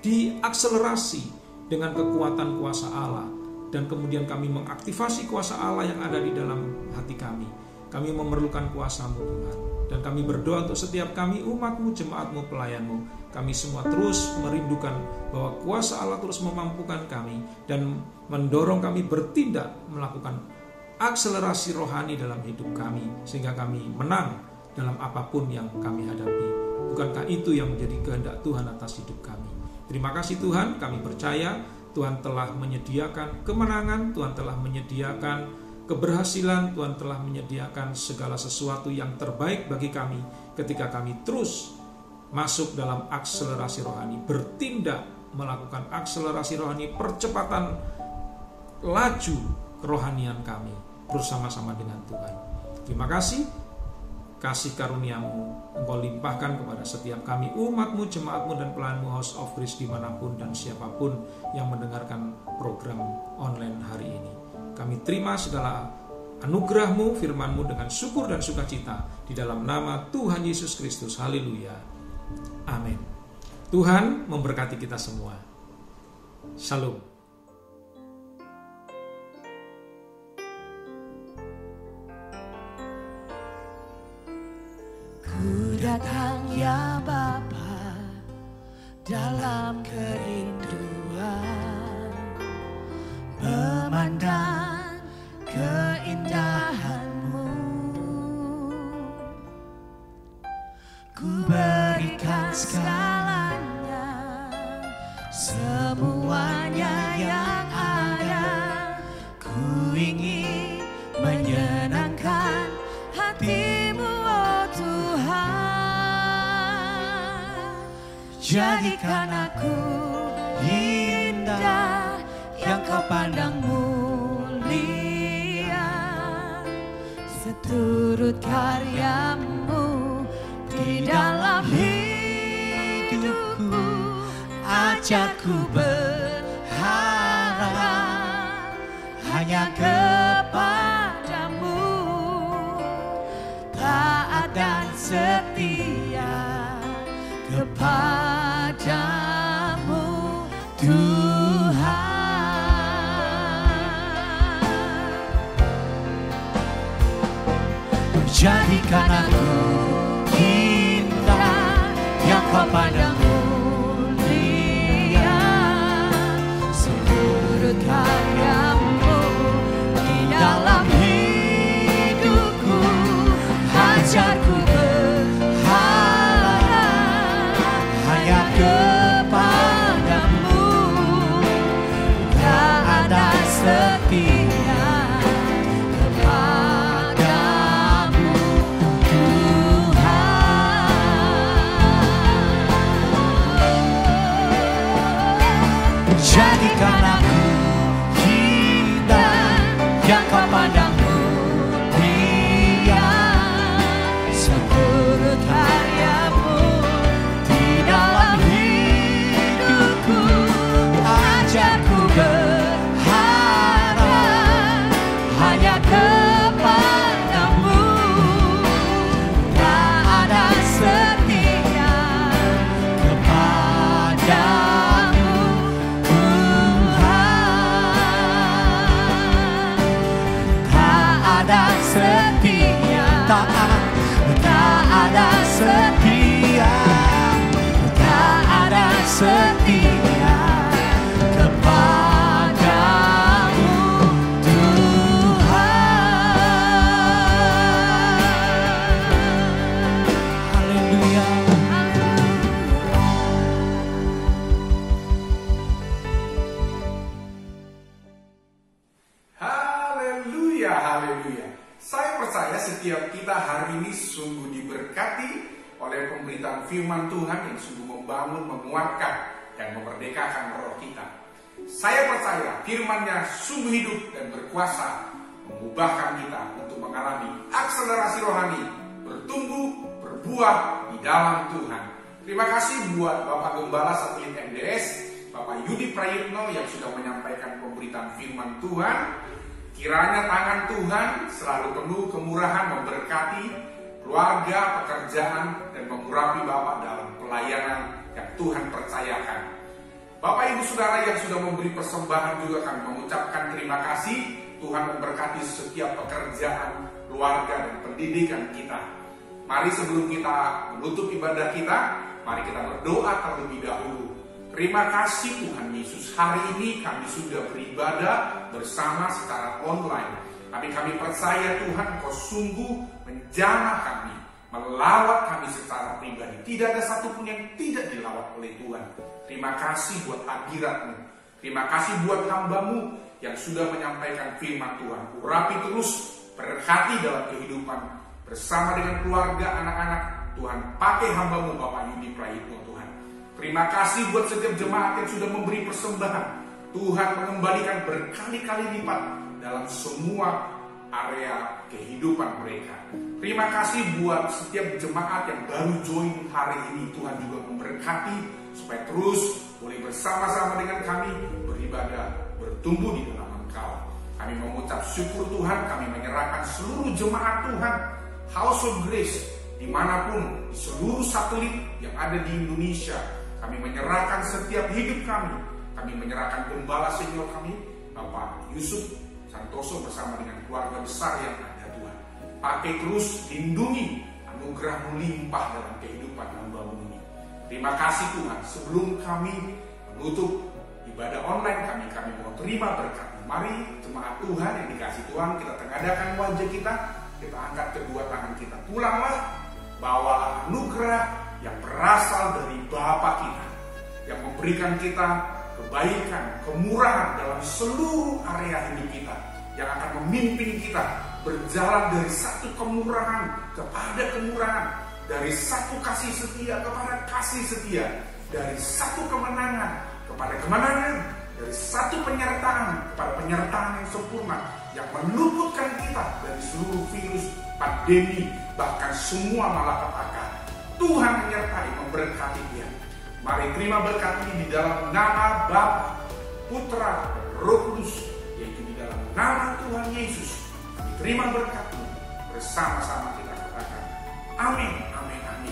diakselerasi dengan kekuatan kuasa Allah, dan kemudian kami mengaktifasi kuasa Allah yang ada di dalam hati kami. Kami memerlukan kuasa-Mu Tuhan, dan kami berdoa untuk setiap kami, umat-Mu, jemaat-Mu, pelayan-Mu. Kami semua terus merindukan bahwa kuasa Allah terus memampukan kami dan mendorong kami bertindak melakukan akselerasi rohani dalam hidup kami, sehingga kami menang dalam apapun yang kami hadapi. Bukankah itu yang menjadi kehendak Tuhan atas hidup kami? Terima kasih Tuhan, kami percaya Tuhan telah menyediakan kemenangan, Tuhan telah menyediakan keberhasilan, Tuhan telah menyediakan segala sesuatu yang terbaik bagi kami ketika kami terus masuk dalam akselerasi rohani, bertindak melakukan akselerasi rohani, percepatan laju kerohanian kami bersama-sama dengan Tuhan. Terima kasih, kasih karunia-Mu Engkau limpahkan kepada setiap kami, umat-Mu, jemaat-Mu, dan pelayan-Mu House of Grace dimanapun dan siapapun yang mendengarkan program online hari ini. Kami terima segala anugerah-Mu, firman-Mu dengan syukur dan sukacita di dalam nama Tuhan Yesus Kristus. Haleluya. Amin. Tuhan memberkati kita semua. Shalom. Ku datang ya Bapa dalam kerinduan, memandang keindahan-Mu. Ku berikan segalanya, semuanya yang ada. Ku ingin menyenangkan hati-Mu, oh Tuhan. Jadikan aku indah yang Kau pandang mulia, seturut karya-Mu di dalam hidupku. Ajakku berharap hanya kepada-Mu, taat dan setia kepada-Mu Tuhan. Jadikan aku indah yang Kau pandang mulia, seluruh karya-Mu di dalam hidupku. Ajarku berharap hanya kepada-Mu, tak ada setia kepada-Mu Tuhan. jadikan aku indah yang kau pandang mulia. Seturut karyamu di dalam hidupku, ajarku berharap hanya kepadamu. Tak ada setia kepadamu, Tuhan. Tak ada setia, tak ada setia, tak ada setia kepadamu, Tuhan. Haleluya. Haleluya, haleluya. Saya percaya setiap kita hari ini sungguh diberkati oleh pemberitaan firman Tuhan yang sungguh membangun, menguatkan, dan memerdekakan roh kita. Saya percaya firman-Nya sungguh hidup dan berkuasa, mengubahkan kita untuk mengalami akselerasi rohani, bertumbuh, berbuah di dalam Tuhan. Terima kasih buat Bapak Gembala Satelit MDS, Bapak Yudi Prayitno yang sudah menyampaikan pemberitaan firman Tuhan. Kiranya tangan Tuhan selalu penuh kemurahan memberkati keluarga, pekerjaan, dan mengurapi Bapak dalam pelayanan yang Tuhan percayakan. Bapak Ibu Saudara yang sudah memberi persembahan juga kami mengucapkan terima kasih. Tuhan memberkati setiap pekerjaan, keluarga, dan pendidikan kita. Mari sebelum kita menutup ibadah kita, mari kita berdoa terlebih dahulu. Terima kasih Tuhan Yesus, hari ini kami sudah beribadah bersama secara online. Tapi kami percaya Tuhan Kau sungguh menjamah kami, melawat kami secara pribadi. Tidak ada satupun yang tidak dilawat oleh Tuhan. Terima kasih buat hadirat-Mu. Terima kasih buat hamba-Mu yang sudah menyampaikan firman Tuhan. Urapi terus, berkati dalam kehidupan bersama dengan keluarga, anak-anak. Tuhan pakai hamba-Mu Bapak Yudi Prayitno Tuhan. Terima kasih buat setiap jemaat yang sudah memberi persembahan. Tuhan mengembalikan berkali-kali lipat dalam semua area kehidupan mereka. Terima kasih buat setiap jemaat yang baru join hari ini. Tuhan juga memberkati supaya terus boleh bersama-sama dengan kami beribadah, bertumbuh di dalam Engkau. Kami mengucap syukur Tuhan, kami menyerahkan seluruh jemaat Tuhan, House of Grace, dimanapun, di seluruh satelit yang ada di Indonesia. Kami menyerahkan setiap hidup kami. Kami menyerahkan gembala senior kami, Bapak Yusuf Santoso bersama dengan keluarga besar yang ada Tuhan. Pakai terus, lindungi, anugerah-Mu limpah dalam kehidupan hamba-Mu ini. Terima kasih Tuhan. Sebelum kami menutup ibadah online kami mau terima berkat. Mari jemaat Tuhan yang dikasih Tuhan, kita tengadahkan wajah kita angkat kedua tangan kita. Pulanglah, bawalah anugerah yang berasal dari Bapa kita, yang memberikan kita kebaikan, kemurahan dalam seluruh area hidup kita, yang akan memimpin kita berjalan dari satu kemurahan kepada kemurahan, dari satu kasih setia kepada kasih setia, dari satu kemenangan kepada kemenangan, dari satu penyertaan kepada penyertaan yang sempurna, yang meluputkan kita dari seluruh virus, pandemi, bahkan semua malapetaka. Tuhan menyertai, memberkati dia. Mari terima berkat ini di dalam nama Bapa, Putra, dan Roh Kudus, yaitu di dalam nama Tuhan Yesus. Kami terima berkat-Mu, bersama-sama kita katakan amin, amin, amin.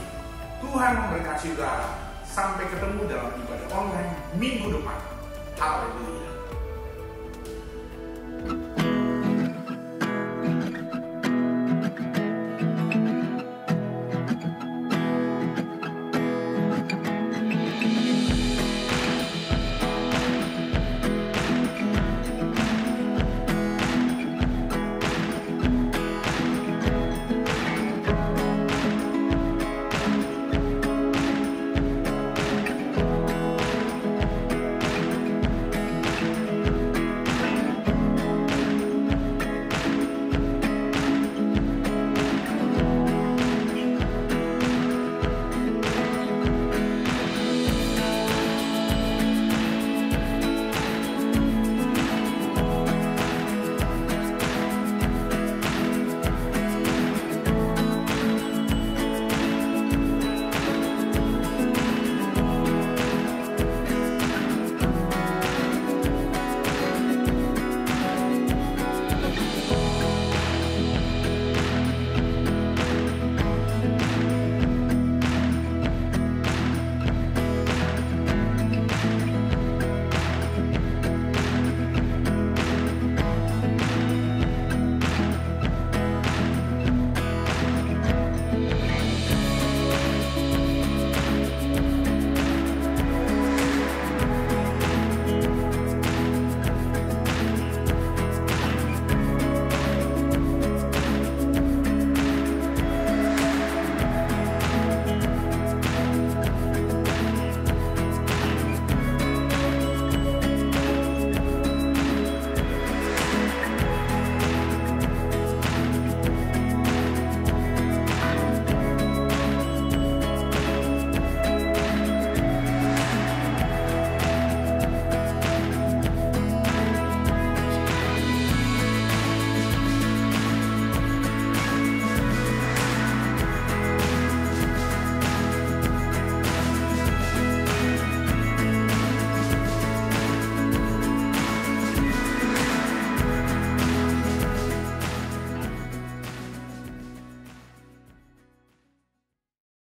Tuhan memberkati saudara. Sampai ketemu dalam ibadah online minggu depan. Haleluya.